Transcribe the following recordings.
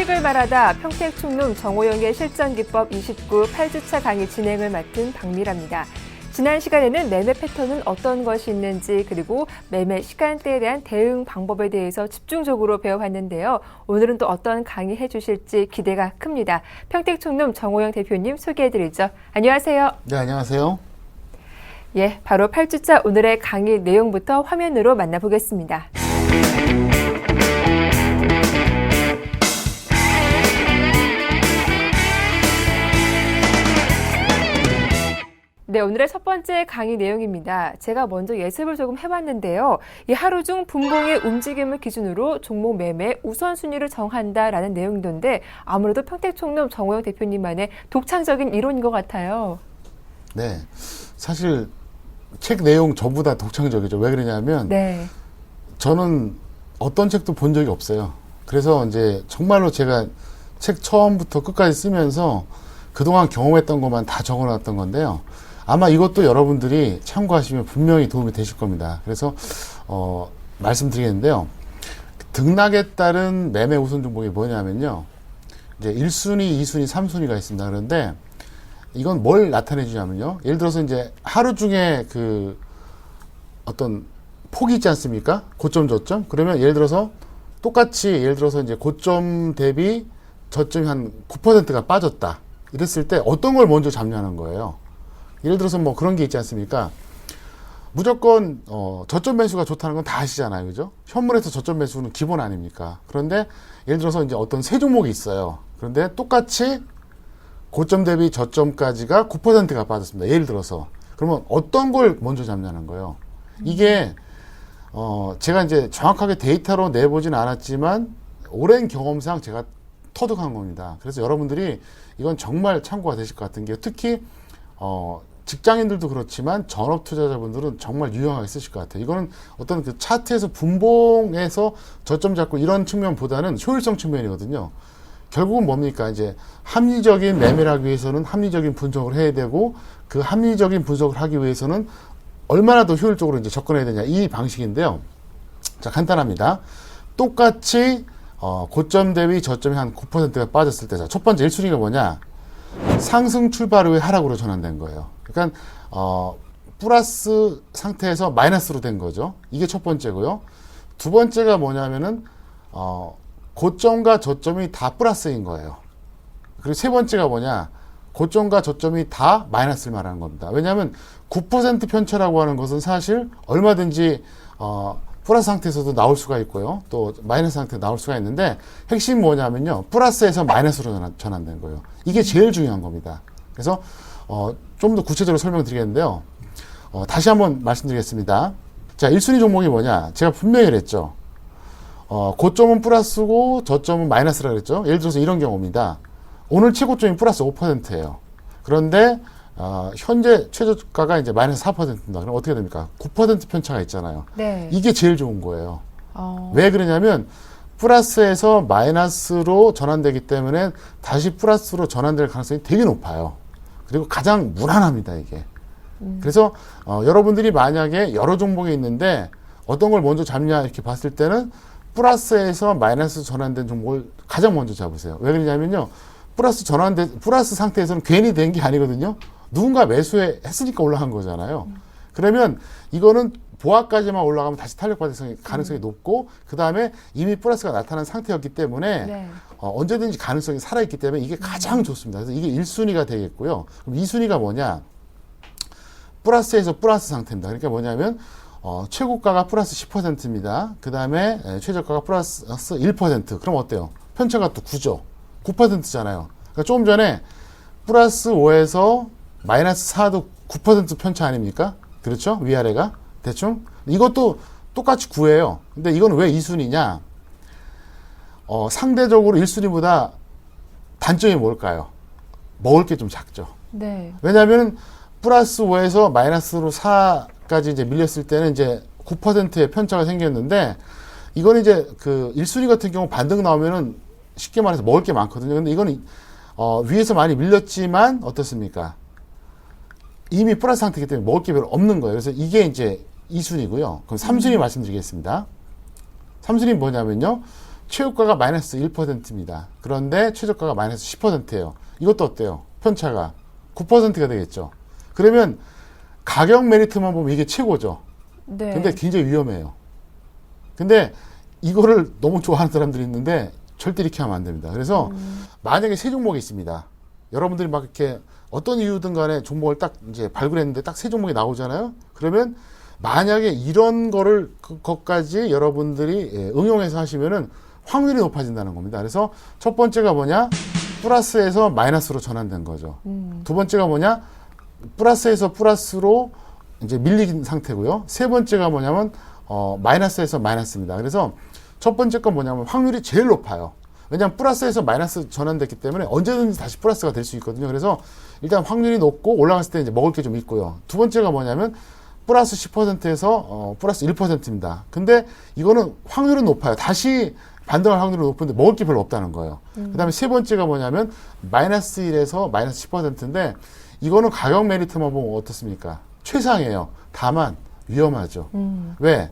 책을 말하다 평택충룸 정호영의 실전기법 29 8주차 강의 진행을 맡은 박미라입니다. 지난 시간에는 매매 패턴은 어떤 것이 있는지 그리고 매매 시간대에 대한 대응 방법에 대해서 집중적으로 배워봤는데요. 오늘은 또 어떤 강의 해주실지 기대가 큽니다. 평택충룸 정호영 대표님 소개해드리죠. 안녕하세요. 네, 안녕하세요. 예, 바로 8주차 오늘의 강의 내용부터 화면으로 만나보겠습니다. 네, 오늘의 첫 번째 강의 내용입니다. 제가 먼저 예습을 조금 해봤는데요. 이 하루 중 분봉의 움직임을 기준으로 종목 매매 우선순위를 정한다라는 내용이던데 아무래도 평택충룸 정호영 대표님만의 독창적인 이론인 것 같아요. 네, 사실 책 내용 전부 다 독창적이죠. 왜 그러냐면 네. 저는 어떤 책도 본 적이 없어요. 그래서 이제 정말로 제가 책 처음부터 끝까지 쓰면서 그동안 경험했던 것만 다 적어놨던 건데요. 아마 이것도 여러분들이 참고하시면 분명히 도움이 되실 겁니다. 그래서 말씀드리겠는데요. 등락에 따른 매매 우선 종목이 뭐냐면요. 이제 1순위, 2순위, 3순위가 있습니다. 그런데 이건 뭘 나타내 주냐면요. 예를 들어서 이제 하루 중에 그 어떤 폭이 있지 않습니까? 고점, 저점. 그러면 예를 들어서 똑같이 예를 들어서 이제 고점 대비 저점이 한 9%가 빠졌다. 이랬을 때 어떤 걸 먼저 잡냐는 거예요. 예를 들어서 뭐 그런 게 있지 않습니까? 무조건 저점 매수가 좋다는 건 다 아시잖아요. 그죠? 현물에서 저점 매수는 기본 아닙니까? 그런데 예를 들어서 이제 어떤 세 종목이 있어요. 그런데 똑같이 고점 대비 저점까지가 9%가 빠졌습니다. 예를 들어서. 그러면 어떤 걸 먼저 잡냐는 거예요. 이게 제가 이제 정확하게 데이터로 내보진 않았지만 오랜 경험상 제가 터득한 겁니다. 그래서 여러분들이 이건 정말 참고가 되실 것 같은 게 특히 직장인들도 그렇지만 전업 투자자분들은 정말 유용하게 쓰실 것 같아요. 이거는 어떤 그 차트에서 분봉에서 저점 잡고 이런 측면보다는 효율성 측면이거든요. 결국은 뭡니까? 이제 합리적인 매매를 하기 위해서는 합리적인 분석을 해야 되고 그 합리적인 분석을 하기 위해서는 얼마나 더 효율적으로 이제 접근해야 되냐 이 방식인데요. 자, 간단합니다. 똑같이 고점 대비 저점이 한 9%가 빠졌을 때, 자, 첫 번째 1순위가 뭐냐? 상승 출발 후에 하락으로 전환된 거예요. 그러니까 플러스 상태에서 마이너스로 된 거죠. 이게 첫 번째고요. 두 번째가 뭐냐면은 고점과 저점이 다 플러스인 거예요. 그리고 세 번째가 뭐냐? 고점과 저점이 다 마이너스를 말하는 겁니다. 왜냐하면 9% 편차라고 하는 것은 사실 얼마든지 플러스 상태에서도 나올 수가 있고요. 또 마이너스 상태에 나올 수가 있는데 핵심이 뭐냐면요. 플러스에서 마이너스로 전환된 거예요. 이게 제일 중요한 겁니다. 그래서 좀 더 구체적으로 설명드리겠는데요. 다시 한번 말씀드리겠습니다. 자, 1순위 종목이 뭐냐? 제가 분명히 그랬죠. 고점은 플러스고 저점은 마이너스라 그랬죠. 예를 들어서 이런 경우입니다. 오늘 최고점이 플러스 5%예요. 그런데 현재 최저가가 이제 마이너스 4%입니다. 그럼 어떻게 됩니까? 9% 편차가 있잖아요. 네. 이게 제일 좋은 거예요. 왜 그러냐면 플러스에서 마이너스로 전환되기 때문에 다시 플러스로 전환될 가능성이 되게 높아요. 그리고 가장 무난합니다, 이게. 그래서 여러분들이 만약에 여러 종목이 있는데 어떤 걸 먼저 잡냐 이렇게 봤을 때는 플러스에서 마이너스 전환된 종목을 가장 먼저 잡으세요. 왜 그러냐면요. 플러스 상태에서는 괜히 된 게 아니거든요. 누군가 매수했으니까 올라간 거잖아요. 그러면 이거는 보합까지만 올라가면 다시 탄력받을 가능성이 높고 그 다음에 이미 플러스가 나타난 상태였기 때문에 네. 언제든지 가능성이 살아있기 때문에 이게 가장 좋습니다. 그래서 이게 1순위가 되겠고요. 그럼 2순위가 뭐냐? 플러스에서 플러스 상태입니다. 그러니까 뭐냐면 최고가가 플러스 10%입니다. 그 다음에 최저가가 플러스 1%. 그럼 어때요? 편차가 또 9죠. 9%잖아요. 그러니까 조금 전에 플러스 5에서 마이너스 4도 9% 편차 아닙니까? 그렇죠? 위아래가. 대충. 이것도 똑같이 9예요. 근데 이건 왜 2순위냐? 상대적으로 1순위보다 단점이 뭘까요? 먹을 게 좀 작죠. 네. 왜냐하면 플러스 5에서 마이너스로 4까지 이제 밀렸을 때는 이제 9%의 편차가 생겼는데 이건 이제 그 1순위 같은 경우 반등 나오면은 쉽게 말해서 먹을 게 많거든요. 근데 이거는 위에서 많이 밀렸지만 어떻습니까? 이미 플러스 상태이기 때문에 먹을 게 별로 없는 거예요. 그래서 이게 이제 2순위고요. 그럼 3순위 말씀드리겠습니다. 3순위 뭐냐면요. 최고가가 마이너스 1%입니다. 그런데 최저가가 마이너스 10%예요. 이것도 어때요? 편차가 9%가 되겠죠. 그러면 가격 메리트만 보면 이게 최고죠. 네. 근데 굉장히 위험해요. 근데 이거를 너무 좋아하는 사람들이 있는데 절대 이렇게 하면 안 됩니다. 그래서 만약에 세 종목이 있습니다. 여러분들이 막 이렇게 어떤 이유든 간에 종목을 딱 이제 발굴했는데 딱 세 종목이 나오잖아요. 그러면 만약에 이런 거를 그것까지 여러분들이 응용해서 하시면은 확률이 높아진다는 겁니다. 그래서 첫 번째가 뭐냐? 플러스에서 마이너스로 전환된 거죠. 두 번째가 뭐냐? 플러스에서 플러스로 이제 밀린 상태고요. 세 번째가 뭐냐면 마이너스에서 마이너스입니다. 그래서 첫 번째 건 뭐냐면 확률이 제일 높아요. 왜냐하면 플러스에서 마이너스 전환됐기 때문에 언제든지 다시 플러스가 될 수 있거든요. 그래서 일단 확률이 높고 올라갔을 때 이제 먹을 게 좀 있고요. 두 번째가 뭐냐면 플러스 10%에서 플러스 1%입니다. 근데 이거는 확률은 높아요. 다시 반등할 확률은 높은데 먹을 게 별로 없다는 거예요. 그 다음에 세 번째가 뭐냐면 마이너스 1에서 마이너스 10%인데 이거는 가격 메리트만 보면 어떻습니까? 최상이에요. 다만 위험하죠. 왜?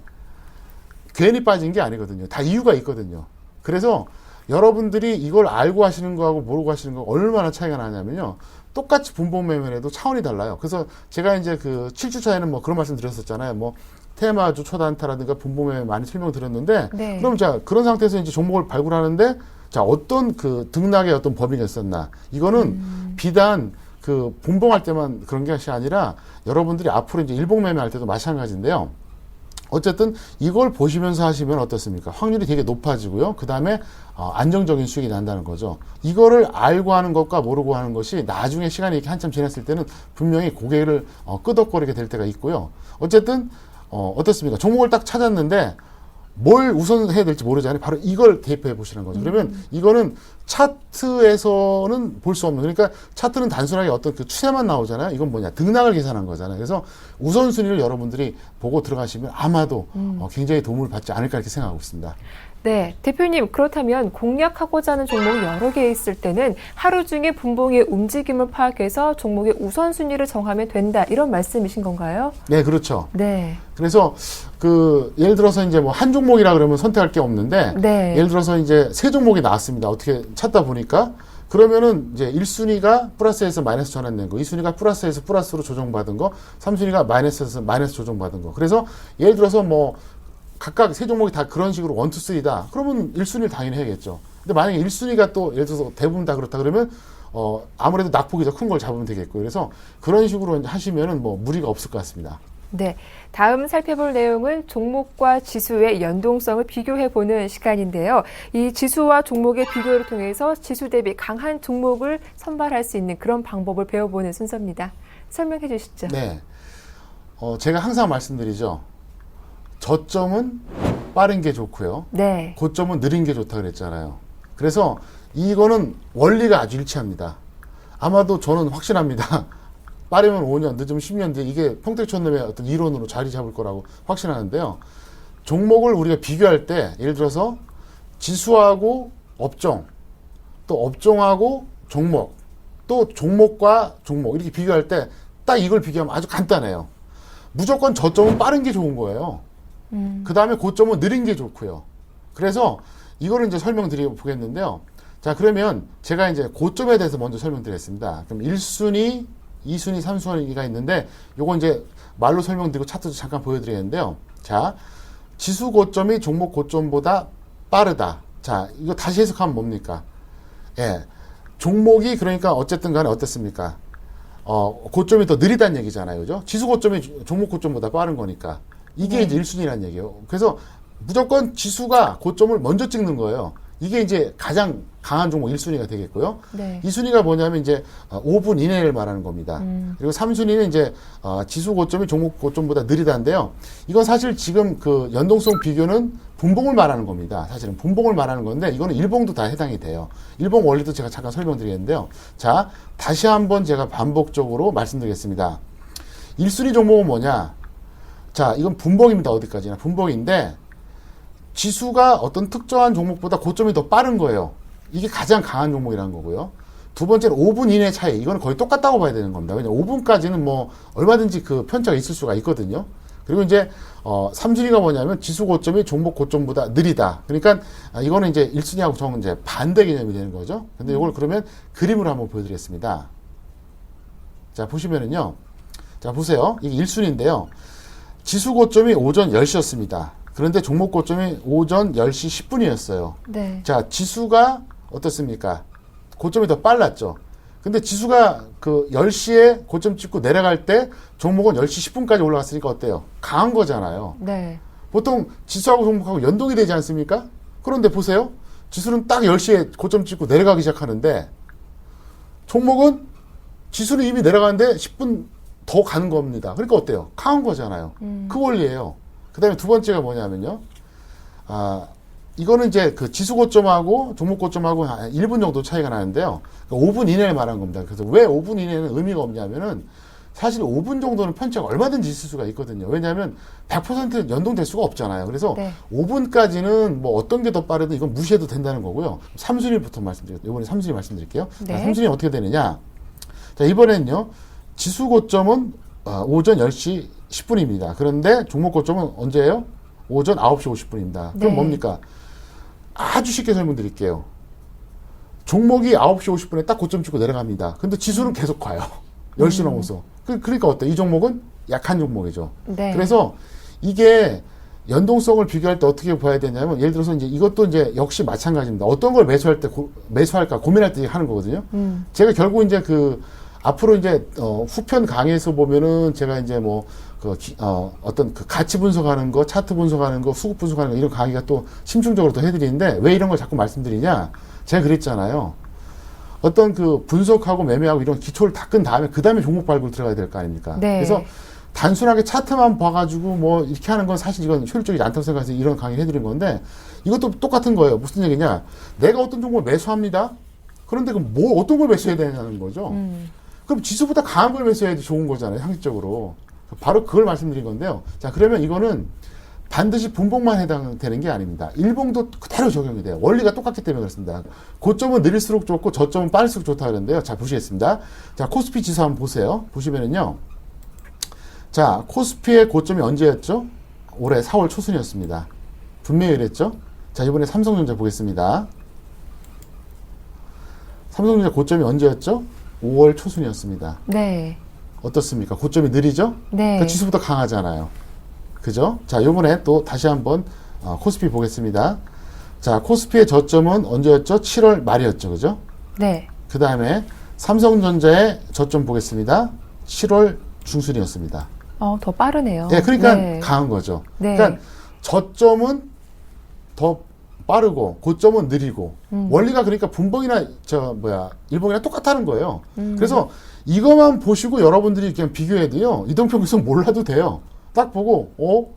괜히 빠진 게 아니거든요. 다 이유가 있거든요. 그래서 여러분들이 이걸 알고 하시는 거하고 모르고 하시는 거 얼마나 차이가 나냐면요. 똑같이 분봉 매매를 해도 차원이 달라요. 그래서 제가 이제 그 7주차에는 뭐 그런 말씀 드렸었잖아요. 뭐 테마주 초단타라든가 분봉 매매 많이 설명드렸는데 네. 그럼 자 그런 상태에서 이제 종목을 발굴하는데 자 어떤 그 등락의 어떤 법인이 있었나 이거는 비단 그 분봉할 때만 그런 것이 아니라 여러분들이 앞으로 이제 일봉 매매할 때도 마찬가지인데요. 어쨌든 이걸 보시면서 하시면 어떻습니까? 확률이 되게 높아지고요. 그 다음에 안정적인 수익이 난다는 거죠. 이거를 알고 하는 것과 모르고 하는 것이 나중에 시간이 이렇게 한참 지났을 때는 분명히 고개를 끄덕거리게 될 때가 있고요. 어쨌든 어떻습니까? 종목을 딱 찾았는데 뭘 우선 해야 될지 모르잖아요. 바로 이걸 대입해 보시는 거죠. 그러면 이거는 차트에서는 볼 수 없는, 그러니까 차트는 단순하게 어떤 그 추세만 나오잖아요. 이건 뭐냐? 등락을 계산한 거잖아요. 그래서 우선순위를 여러분들이 보고 들어가시면 아마도 굉장히 도움을 받지 않을까 이렇게 생각하고 있습니다. 네, 대표님 그렇다면 공략하고자 하는 종목이 여러 개 있을 때는 하루 중에 분봉의 움직임을 파악해서 종목의 우선순위를 정하면 된다 이런 말씀이신 건가요? 네, 그렇죠. 네. 그래서 그 예를 들어서 이제 뭐 한 종목이라 그러면 선택할 게 없는데 네. 예를 들어서 이제 세 종목이 나왔습니다. 어떻게 찾다 보니까 그러면은 이제 1순위가 플러스에서 마이너스 전환된 거, 2순위가 플러스에서 플러스로 조정받은 거, 3순위가 마이너스에서 마이너스 조정받은 거. 그래서 예를 들어서 뭐 각각 세 종목이 다 그런 식으로 1, 2, 3다. 그러면 1순위를 당연히 해야겠죠. 근데 만약에 1순위가 또 예를 들어서 대부분 다 그렇다 그러면 아무래도 낙폭이 더 큰 걸 잡으면 되겠고요. 그래서 그런 식으로 하시면은 뭐 무리가 없을 것 같습니다. 네, 다음 살펴볼 내용은 종목과 지수의 연동성을 비교해보는 시간인데요. 이 지수와 종목의 비교를 통해서 지수 대비 강한 종목을 선발할 수 있는 그런 방법을 배워보는 순서입니다. 설명해 주시죠. 네, 제가 항상 말씀드리죠. 저점은 빠른 게 좋고요. 네. 고점은 느린 게 좋다 그랬잖아요. 그래서 이거는 원리가 아주 일치합니다. 아마도 저는 확신합니다. 빠르면 5년, 늦으면 10년 뒤에 이게 평택촌놈의 어떤 이론으로 자리 잡을 거라고 확신하는데요. 종목을 우리가 비교할 때 예를 들어서 지수하고 업종, 또 업종하고 종목, 또 종목과 종목 이렇게 비교할 때 딱 이걸 비교하면 아주 간단해요. 무조건 저점은 빠른 게 좋은 거예요. 그 다음에 고점은 느린 게 좋고요. 그래서 이거를 이제 설명드려 보겠는데요. 자, 그러면 제가 이제 고점에 대해서 먼저 설명드리겠습니다. 그럼 1순위, 2순위, 3순위가 있는데 요거 이제 말로 설명드리고 차트도 잠깐 보여드리겠는데요. 자, 지수 고점이 종목 고점보다 빠르다. 자, 이거 다시 해석하면 뭡니까? 예. 종목이 그러니까 어쨌든 간에 어떻습니까? 고점이 더 느리다는 얘기잖아요. 그죠? 지수 고점이 종목 고점보다 빠른 거니까. 이게 이제 1순위라는 얘기예요. 그래서 무조건 지수가 고점을 먼저 찍는 거예요. 이게 이제 가장 강한 종목 1순위가 되겠고요. 네. 2순위가 뭐냐면 이제 5분 이내를 말하는 겁니다. 그리고 3순위는 이제 지수 고점이 종목 고점보다 느리다인데요. 이건 사실 지금 그 연동성 비교는 분봉을 말하는 겁니다. 사실은 분봉을 말하는 건데 이거는 일봉도 다 해당이 돼요. 일봉 원리도 제가 잠깐 설명드리겠는데요. 자, 다시 한번 제가 반복적으로 말씀드리겠습니다. 1순위 종목은 뭐냐? 자, 이건 분봉입니다. 어디까지나. 분봉인데 지수가 어떤 특정한 종목보다 고점이 더 빠른 거예요. 이게 가장 강한 종목이라는 거고요. 두 번째는 5분 이내 차이. 이거는 거의 똑같다고 봐야 되는 겁니다. 왜냐면 5분까지는 뭐 얼마든지 그 편차가 있을 수가 있거든요. 그리고 이제 3순위가 뭐냐면 지수 고점이 종목 고점보다 느리다. 그러니까 이거는 이제 1순위하고 정 이제 반대 개념이 되는 거죠. 근데 이걸 그러면 그림으로 한번 보여드리겠습니다. 자, 보시면은요. 자, 보세요. 이게 1순위인데요. 지수 고점이 오전 10시였습니다. 그런데 종목 고점이 오전 10시 10분이었어요. 네. 자, 지수가 어떻습니까? 고점이 더 빨랐죠. 근데 지수가 그 10시에 고점 찍고 내려갈 때 종목은 10시 10분까지 올라갔으니까 어때요? 강한 거잖아요. 네. 보통 지수하고 종목하고 연동이 되지 않습니까? 그런데 보세요. 지수는 딱 10시에 고점 찍고 내려가기 시작하는데 종목은 지수는 이미 내려가는데 10분 더 가는 겁니다. 그러니까 어때요? 강한 거잖아요. 그 원리예요. 그 다음에 두 번째가 뭐냐면요. 이거는 이제 그 지수 고점하고 종목 고점하고 한 1분 정도 차이가 나는데요. 그러니까 5분 이내를 말한 겁니다. 그래서 왜 5분 이내는 의미가 없냐면은 사실 5분 정도는 편차가 얼마든지 있을 수가 있거든요. 왜냐하면 100% 연동될 수가 없잖아요. 그래서 네. 5분까지는 뭐 어떤 게 더 빠르든 이건 무시해도 된다는 거고요. 3순위부터 말씀드릴게요. 이번에 3순위 말씀드릴게요. 네. 자, 3순위 어떻게 되느냐. 자, 이번엔요. 지수 고점은 오전 10시 10분입니다. 그런데 종목 고점은 언제예요? 오전 9시 50분입니다. 그럼 네. 뭡니까? 아주 쉽게 설명드릴게요. 종목이 9시 50분에 딱 고점 찍고 내려갑니다. 근데 지수는 계속 가요. 10시 넘어서. 그러니까 어때? 이 종목은 약한 종목이죠. 네. 그래서 이게 연동성을 비교할 때 어떻게 봐야 되냐면 예를 들어서 이제 이것도 이제 역시 마찬가지입니다. 어떤 걸 매수할 때 매수할까 고민할 때 하는 거거든요. 제가 결국 이제 앞으로 이제 후편 강의에서 보면은 제가 이제 뭐 어떤 그 가치 분석하는 거, 차트 분석하는 거, 수급 분석하는 거 이런 강의가 또 심층적으로 또 해드리는데 왜 이런 걸 자꾸 말씀드리냐? 제가 그랬잖아요. 어떤 그 분석하고 매매하고 이런 기초를 닦은 다음에 그 다음에 종목 발굴 들어가야 될 거 아닙니까? 네. 그래서 단순하게 차트만 봐가지고 뭐 이렇게 하는 건 사실 이건 효율적이지 않다고 생각해서 이런 강의를 해드린 건데 이것도 똑같은 거예요. 무슨 얘기냐? 내가 어떤 종목을 매수합니다. 그런데 그럼 어떤 걸 매수해야 되냐는 거죠. 그럼 지수보다 강한 걸 매수해야지 좋은 거잖아요. 상식적으로. 바로 그걸 말씀드린 건데요. 자, 그러면 이거는 반드시 분봉만 해당되는 게 아닙니다. 일봉도 그대로 적용이 돼요. 원리가 똑같기 때문에 그렇습니다. 고점은 느릴수록 좋고 저점은 빠를수록 좋다 그러는데요. 자, 보시겠습니다. 자, 코스피 지수 한번 보세요. 보시면은요. 자, 코스피의 고점이 언제였죠? 올해 4월 초순이었습니다. 분명히 이랬죠? 자, 이번에 삼성전자 보겠습니다. 삼성전자 고점이 언제였죠? 5월 초순이었습니다. 네. 어떻습니까? 고점이 느리죠? 네. 그 지수보다 강하잖아요. 그죠? 자, 요번에 또 다시 한번 코스피 보겠습니다. 자, 코스피의 저점은 언제였죠? 7월 말이었죠. 그죠? 네. 그 다음에 삼성전자의 저점 보겠습니다. 7월 중순이었습니다. 더 빠르네요. 네, 그러니까 네. 강한 거죠. 네. 그러니까 저점은 더 빠르고 고점은 느리고 원리가 그러니까 분봉이나 일봉이나 똑같다는 거예요. 그래서 이것만 보시고 여러분들이 그냥 비교해도요. 이동평균선 몰라도 돼요. 딱 보고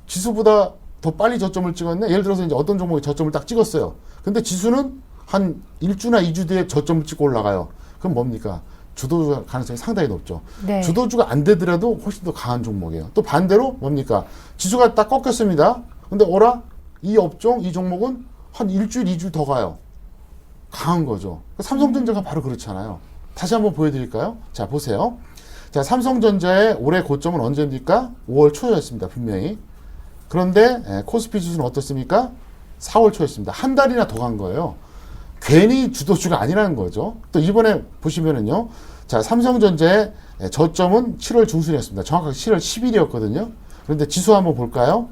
지수보다 더 빨리 저점을 찍었네. 예를 들어서 이제 어떤 종목이 저점을 딱 찍었어요. 근데 지수는 한 1주나 2주 뒤에 저점을 찍고 올라가요. 그럼 뭡니까? 주도주 가능성이 상당히 높죠. 네. 주도주가 안 되더라도 훨씬 더 강한 종목이에요. 또 반대로 뭡니까? 지수가 딱 꺾였습니다. 근데 이 업종, 이 종목은 한 일주일, 2주 더 가요. 강한 거죠. 삼성전자가 바로 그렇잖아요. 다시 한번 보여드릴까요? 자, 보세요. 자, 삼성전자의 올해 고점은 언제입니까? 5월 초였습니다. 분명히. 그런데 코스피 지수는 어떻습니까? 4월 초였습니다. 한 달이나 더 간 거예요. 괜히 주도주가 아니라는 거죠. 또 이번에 보시면은요. 자, 삼성전자의 저점은 7월 중순이었습니다. 정확하게 7월 10일이었거든요. 그런데 지수 한번 볼까요?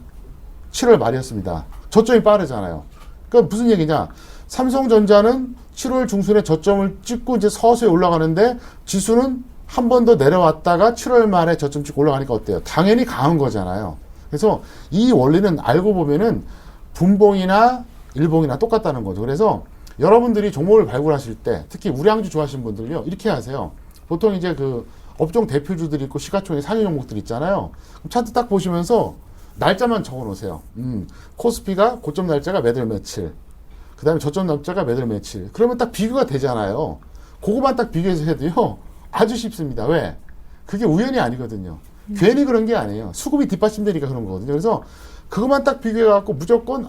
7월 말이었습니다. 저점이 빠르잖아요. 그러니까 무슨 얘기냐? 삼성전자는 7월 중순에 저점을 찍고 이제 서서히 올라가는데 지수는 한 번 더 내려왔다가 7월 말에 저점 찍고 올라가니까 어때요? 당연히 강한 거잖아요. 그래서 이 원리는 알고 보면은 분봉이나 일봉이나 똑같다는 거죠. 그래서 여러분들이 종목을 발굴하실 때 특히 우량주 좋아하시는 분들요. 이렇게 하세요. 보통 이제 그 업종 대표주들이 있고 시가총액 상위 종목들 있잖아요. 그럼 차트 딱 보시면서 날짜만 적어 놓으세요. 코스피가 고점 날짜가 몇 월 며칠. 그 다음에 저점 날짜가 몇 월 며칠. 그러면 딱 비교가 되잖아요. 그거만 딱 비교해서 해도요. 아주 쉽습니다. 왜? 그게 우연이 아니거든요. 괜히 그런 게 아니에요. 수급이 뒷받침되니까 그런 거거든요. 그래서 그것만 딱 비교해갖고 무조건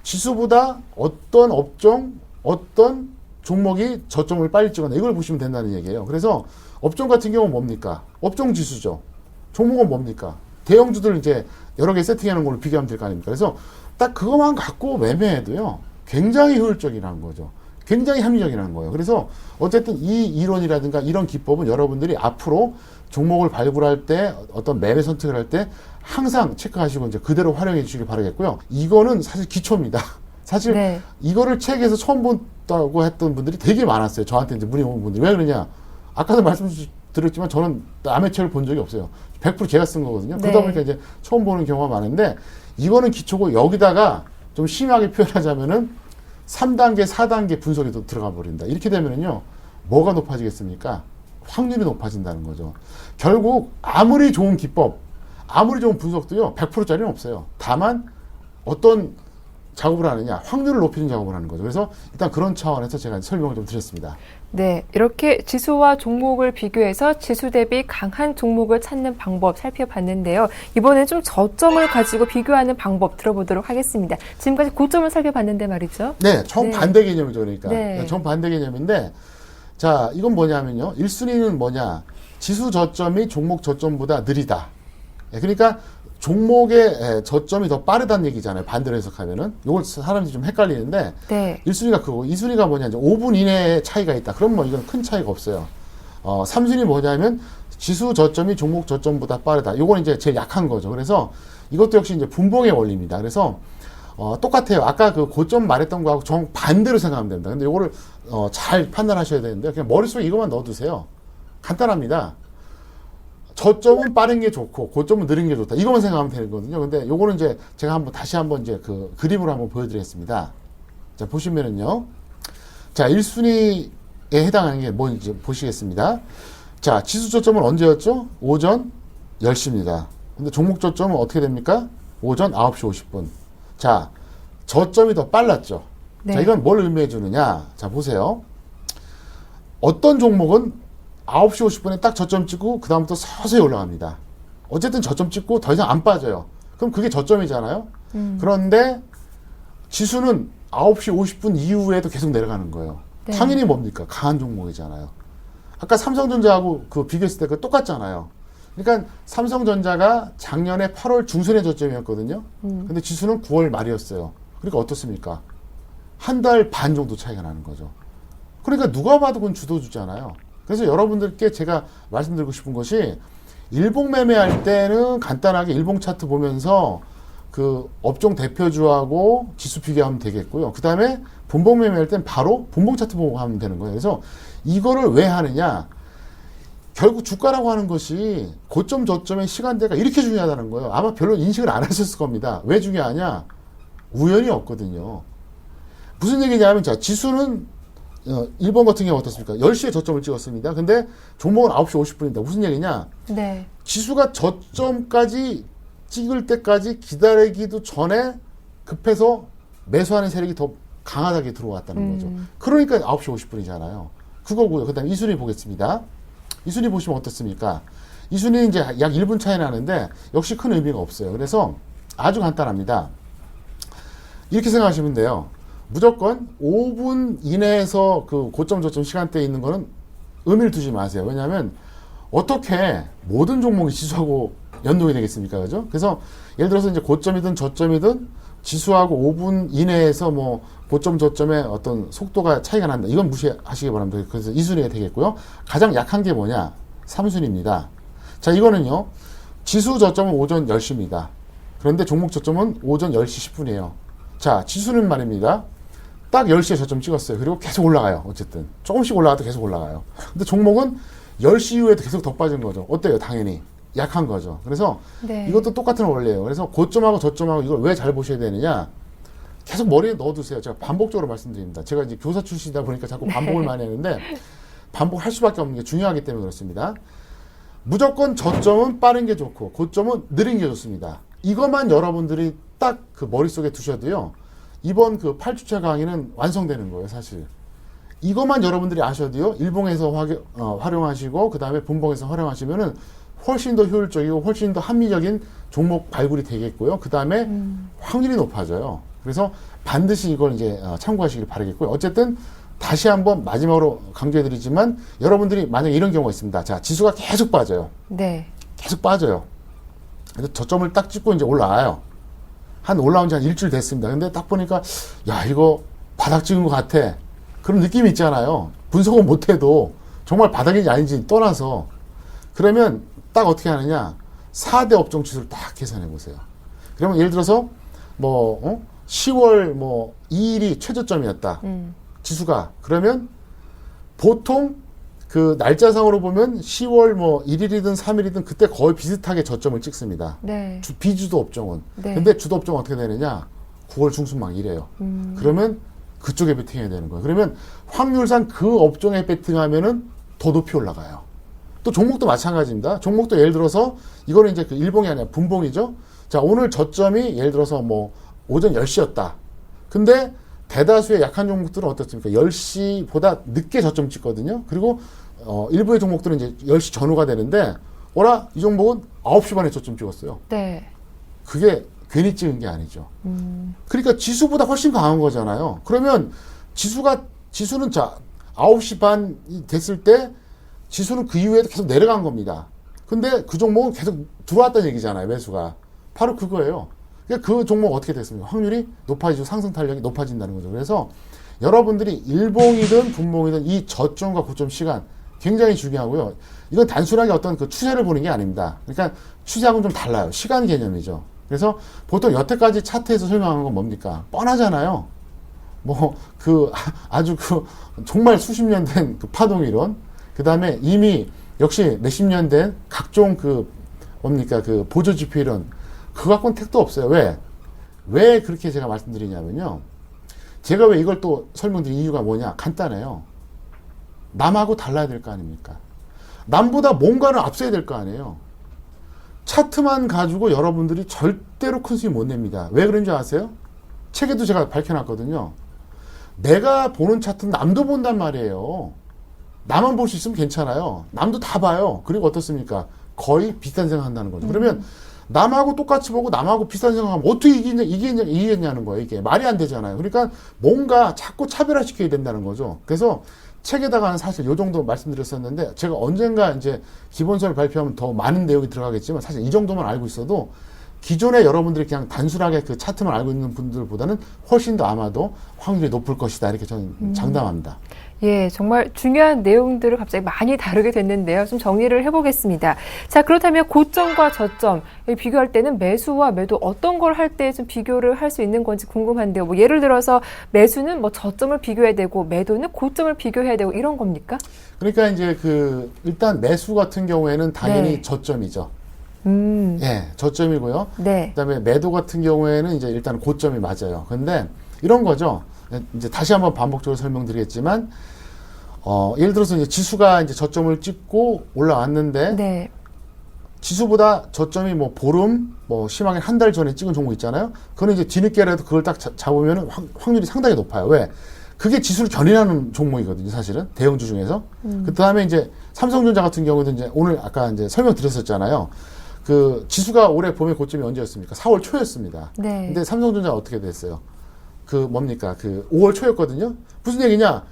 지수보다 어떤 업종, 어떤 종목이 저점을 빨리 찍었나 이걸 보시면 된다는 얘기예요. 그래서 업종 같은 경우는 뭡니까? 업종 지수죠. 종목은 뭡니까? 대형주들 이제 여러 개 세팅하는 걸로 비교하면 될 거 아닙니까? 그래서 딱 그것만 갖고 매매해도요, 굉장히 효율적이라는 거죠. 굉장히 합리적이라는 거예요. 그래서 어쨌든 이 이론이라든가 이런 기법은 여러분들이 앞으로 종목을 발굴할 때 어떤 매매 선택을 할 때 항상 체크하시고 이제 그대로 활용해 주시길 바라겠고요. 이거는 사실 기초입니다. 사실 네. 이거를 책에서 처음 본다고 했던 분들이 되게 많았어요. 저한테 이제 문의 온 분들이. 왜 그러냐? 아까도 말씀드렸지만 저는 남의 책을 본 적이 없어요. 100% 제가 쓴 거거든요. 네. 그러다 보니까 이제 처음 보는 경우가 많은데 이거는 기초고 여기다가 좀 심하게 표현하자면은 3단계, 4단계 분석이 또 들어가 버린다. 이렇게 되면은요, 뭐가 높아지겠습니까? 확률이 높아진다는 거죠. 결국 아무리 좋은 기법, 아무리 좋은 분석도요, 100%짜리는 없어요. 다만 어떤 작업을 하느냐, 확률을 높이는 작업을 하는 거죠. 그래서 일단 그런 차원에서 제가 설명을 좀 드렸습니다. 네, 이렇게 지수와 종목을 비교해서 지수 대비 강한 종목을 찾는 방법 살펴봤는데요. 이번엔 좀 저점을 가지고 비교하는 방법 들어보도록 하겠습니다. 지금까지 고점을 살펴봤는데 말이죠. 네, 네. 정반대 개념이죠. 그러니까. 네. 정반대 개념인데, 자, 이건 뭐냐면요. 1순위는 뭐냐. 지수 저점이 종목 저점보다 느리다. 그러니까 종목의 저점이 더 빠르다는 얘기잖아요. 반대로 해석하면은. 이걸 사람들이 좀 헷갈리는데, 네. 1순위가 그거고, 2순위가 뭐냐. 이제 5분 이내에 차이가 있다. 그럼 뭐 이건 큰 차이가 없어요. 3순위 뭐냐면, 지수 저점이 종목 저점보다 빠르다. 요건 이제 제일 약한 거죠. 그래서 이것도 역시 이제 분봉의 원리입니다. 그래서, 똑같아요. 아까 그 고점 말했던 거하고 정 반대로 생각하면 됩니다. 근데 요거를, 잘 판단하셔야 되는데, 그냥 머릿속에 이것만 넣어두세요. 간단합니다. 저점은 빠른 게 좋고 고점은 느린 게 좋다. 이것만 생각하면 되거든요. 근데 요거는 이제 제가 다시 한번 이제 그 그림으로 한번 보여드리겠습니다. 자, 보시면은요. 자, 1순위에 해당하는 게 뭔지 보시겠습니다. 자, 지수 저점은 언제였죠? 오전 10시입니다. 근데 종목 저점은 어떻게 됩니까? 오전 9시 50분. 자, 저점이 더 빨랐죠. 네. 자, 이건 뭘 의미해 주느냐? 자, 보세요. 어떤 종목은 9시 50분에 딱 저점 찍고 그 다음부터 서서히 올라갑니다. 어쨌든 저점 찍고 더 이상 안 빠져요. 그럼 그게 저점이잖아요. 그런데 지수는 9시 50분 이후에도 계속 내려가는 거예요. 네. 당연히 뭡니까? 강한 종목이잖아요. 아까 삼성전자하고 그 비교했을 때 그 똑같잖아요. 그러니까 삼성전자가 작년에 8월 중순에 저점이었거든요. 근데 지수는 9월 말이었어요. 그러니까 어떻습니까? 한 달 반 정도 차이가 나는 거죠. 그러니까 누가 봐도 그건 주도주잖아요. 그래서 여러분들께 제가 말씀드리고 싶은 것이 일봉 매매할 때는 간단하게 일봉 차트 보면서 그 업종 대표주하고 지수 비교하면 되겠고요. 그 다음에 분봉 매매할 때는 바로 분봉 차트 보고 하면 되는 거예요. 그래서 이거를 왜 하느냐? 결국 주가라고 하는 것이 고점 저점의 시간대가 이렇게 중요하다는 거예요. 아마 별로 인식을 안 하셨을 겁니다. 왜 중요하냐? 우연이 없거든요. 무슨 얘기냐면, 자, 지수는 1번 같은 경우 어떻습니까? 10시에 저점을 찍었습니다. 근데 종목은 9시 50분입니다. 무슨 얘기냐? 네. 지수가 저점까지 찍을 때까지 기다리기도 전에 급해서 매수하는 세력이 더 강하게 들어왔다는 거죠. 그러니까 9시 50분이잖아요. 그거고요. 그 다음에 2순위 보겠습니다. 2순위 보시면 어떻습니까? 2순위는 이제 약 1분 차이 나는데 역시 큰 의미가 없어요. 그래서 아주 간단합니다. 이렇게 생각하시면 돼요. 무조건 5분 이내에서 그 고점 저점 시간대에 있는 거는 의미를 두지 마세요. 왜냐하면 어떻게 모든 종목이 지수하고 연동이 되겠습니까? 그죠? 그래서 예를 들어서 이제 고점이든 저점이든 지수하고 5분 이내에서 뭐 고점 저점의 어떤 속도가 차이가 난다. 이건 무시하시기 바랍니다. 그래서 2순위가 되겠고요. 가장 약한 게 뭐냐? 3순위입니다. 자, 이거는요. 지수 저점은 오전 10시입니다. 그런데 종목 저점은 오전 10시 10분이에요. 자, 지수는 말입니다. 딱 10시에 저점 찍었어요. 그리고 계속 올라가요. 어쨌든. 조금씩 올라가도 계속 올라가요. 근데 종목은 10시 이후에도 계속 더 빠진 거죠. 어때요? 당연히. 약한 거죠. 그래서 네. 이것도 똑같은 원리예요. 그래서 고점하고 저점하고 이걸 왜 잘 보셔야 되느냐? 계속 머리에 넣어두세요. 제가 반복적으로 말씀드립니다. 제가 이제 교사 출신이다 보니까 자꾸 반복을 많이 하는데 반복할 수밖에 없는 게 중요하기 때문에 그렇습니다. 무조건 저점은 빠른 게 좋고 고점은 느린 게 좋습니다. 이것만 여러분들이 딱 그 머릿속에 두셔도요. 이번 그 8주차 강의는 완성되는 거예요, 사실. 이것만 여러분들이 아셔도요. 일봉에서 활용하시고 그 다음에 분봉에서 활용하시면은 훨씬 더 효율적이고 훨씬 더 합리적인 종목 발굴이 되겠고요. 그 다음에 확률이 높아져요. 그래서 반드시 이걸 이제 참고하시길 바라겠고요. 어쨌든 다시 한번 마지막으로 강조해드리지만 여러분들이 만약에 이런 경우가 있습니다. 자, 지수가 계속 빠져요. 네. 계속 빠져요. 그래서 저점을 딱 찍고 이제 올라와요. 한 올라온 지 한 일주일 됐습니다. 근데 딱 보니까 야 이거 바닥 찍은 것 같아. 그런 느낌이 있잖아요. 분석은 못해도 정말 바닥인지 아닌지 떠나서. 그러면 딱 어떻게 하느냐. 4대 업종 지수를 딱 계산해 보세요. 그러면 예를 들어서 뭐 10월 뭐 2일이 최저점이었다. 지수가. 그러면 보통 그 날짜상으로 보면 10월 뭐 1일이든 3일이든 그때 거의 비슷하게 저점을 찍습니다. 네. 비주도 업종은. 네. 근데 주도 업종은 어떻게 되느냐? 9월 중순 막 이래요. 그러면 그쪽에 베팅해야 되는 거예요. 그러면 확률상 그 업종에 베팅하면은 더 높이 올라가요. 또 종목도 마찬가지입니다. 종목도 예를 들어서 이거는 이제 그 일봉이 아니라 분봉이죠. 자, 오늘 저점이 예를 들어서 뭐 오전 10시였다. 근데 대다수의 약한 종목들은 어떻습니까? 10시보다 늦게 저점 찍거든요. 그리고 일부의 종목들은 이제 10시 전후가 되는데 이 종목은 9시 반에 저점 찍었어요. 네. 그게 괜히 찍은 게 아니죠. 그러니까 지수보다 훨씬 강한 거잖아요. 그러면 지수는 자, 9시 반이 됐을 때 지수는 그 이후에도 계속 내려간 겁니다. 근데 그 종목은 계속 들어왔다는 얘기잖아요. 매수가. 바로 그거예요. 그러니까 그 종목 어떻게 됐습니까? 확률이 높아지고 상승 탄력이 높아진다는 거죠. 그래서 여러분들이 일봉이든 분봉이든 이 저점과 고점 시간 굉장히 중요하고요. 이건 단순하게 어떤 그 추세를 보는 게 아닙니다. 그러니까 추세하고는 좀 달라요. 시간 개념이죠. 그래서 보통 여태까지 차트에서 설명한 건 뭡니까? 뻔하잖아요. 뭐 아주 정말 수십 년 된 그 파동 이론, 그 다음에 이미 역시 몇십 년 된 각종 뭡니까 그 보조 지표 이론, 그거 갖고는 택도 없어요. 왜 그렇게 제가 말씀드리냐면요. 제가 왜 이걸 또 설명드린 이유가 뭐냐? 간단해요. 남하고 달라야 될 거 아닙니까? 남보다 뭔가를 앞서야 될 거 아니에요. 차트만 가지고 여러분들이 절대로 큰 수익 못 냅니다. 왜 그런지 아세요? 책에도 제가 밝혀놨거든요. 내가 보는 차트는 남도 본단 말이에요. 나만 볼 수 있으면 괜찮아요. 남도 다 봐요. 그리고 어떻습니까? 거의 비슷한 생각한다는 거죠. 그러면 남하고 똑같이 보고 남하고 비슷한 생각하면 어떻게 이기겠냐는 거예요. 이게 말이 안 되잖아요. 그러니까 뭔가 자꾸 차별화시켜야 된다는 거죠. 그래서 책에다가는 사실 요 정도 말씀드렸었는데 제가 언젠가 이제 기본서를 발표하면 더 많은 내용이 들어가겠지만 사실 이 정도만 알고 있어도 기존에 여러분들이 그냥 단순하게 그 차트만 알고 있는 분들보다는 훨씬 더 아마도 확률이 높을 것이다. 이렇게 저는 장담합니다. 예, 정말 중요한 내용들을 갑자기 많이 다루게 됐는데요. 좀 정리를 해보겠습니다. 자, 그렇다면 고점과 저점 비교할 때는 매수와 매도 어떤 걸 할 때 좀 비교를 할 수 있는 건지 궁금한데요. 뭐 예를 들어서 매수는 뭐 저점을 비교해야 되고 매도는 고점을 비교해야 되고 이런 겁니까? 그러니까 이제 일단 매수 같은 경우에는 당연히 네. 저점이죠. 예, 저점이고요. 네. 그다음에 매도 같은 경우에는 이제 일단 고점이 맞아요. 근데 이런 거죠. 이제 다시 한번 반복적으로 설명드리겠지만, 예를 들어서 이제 지수가 이제 저점을 찍고 올라왔는데, 네. 지수보다 저점이 뭐 보름, 뭐 심하게 한 달 전에 찍은 종목 있잖아요. 그거는 이제 뒤늦게라도 그걸 딱 잡으면 확률이 상당히 높아요. 왜? 그게 지수를 견인하는 종목이거든요, 사실은. 대형주 중에서. 그 다음에 이제 삼성전자 같은 경우도 이제 오늘 아까 이제 설명드렸었잖아요. 그 지수가 올해 봄에 고점이 언제였습니까? 4월 초였습니다. 네. 근데 삼성전자가 어떻게 됐어요? 5월 초였거든요. 무슨 얘기냐?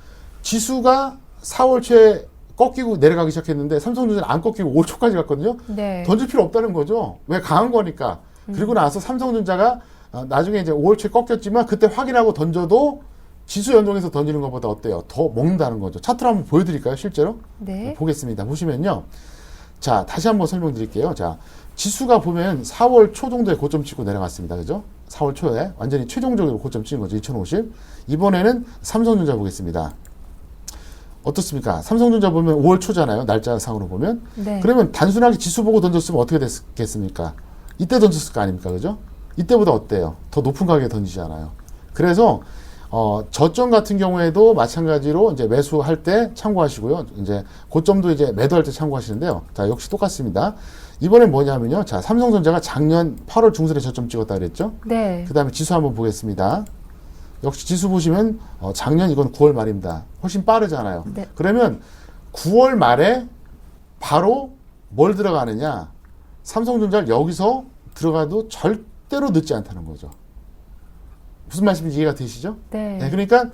지수가 4월 초에 꺾이고 내려가기 시작했는데 삼성전자는 안 꺾이고 5월 초까지 갔거든요. 네. 던질 필요 없다는 거죠. 왜? 강한 거니까. 그리고 나서 삼성전자가 나중에 이제 5월 초에 꺾였지만 그때 확인하고 던져도 지수 연동해서 던지는 것보다 어때요? 더 먹는다는 거죠. 차트를 한번 보여드릴까요? 실제로? 네. 보겠습니다. 보시면요. 자, 다시 한번 설명드릴게요. 자, 지수가 보면 4월 초 정도에 고점 찍고 내려갔습니다. 그죠? 4월 초에 완전히 최종적으로 고점 찍은 거죠. 2050. 이번에는 삼성전자 보겠습니다. 어떻습니까? 삼성전자 보면 5월 초잖아요. 날짜상으로 보면. 네. 그러면 단순하게 지수 보고 던졌으면 어떻게 됐겠습니까? 이때 던졌을 거 아닙니까? 그죠? 이때보다 어때요? 더 높은 가격에 던지잖아요. 그래서 저점 같은 경우에도 마찬가지로 이제 매수할 때 참고하시고요. 이제 고점도 이제 매도할 때 참고하시는데요. 자, 역시 똑같습니다. 이번엔 뭐냐면요. 자, 삼성전자가 작년 8월 중순에 저점 찍었다 그랬죠? 네. 그 다음에 지수 한번 보겠습니다. 역시 지수 보시면 작년 이건 9월 말입니다. 훨씬 빠르잖아요. 네. 그러면 9월 말에 바로 뭘 들어가느냐? 삼성전자를 여기서 들어가도 절대로 늦지 않다는 거죠. 무슨 말씀인지 이해가 되시죠? 네. 네, 그러니까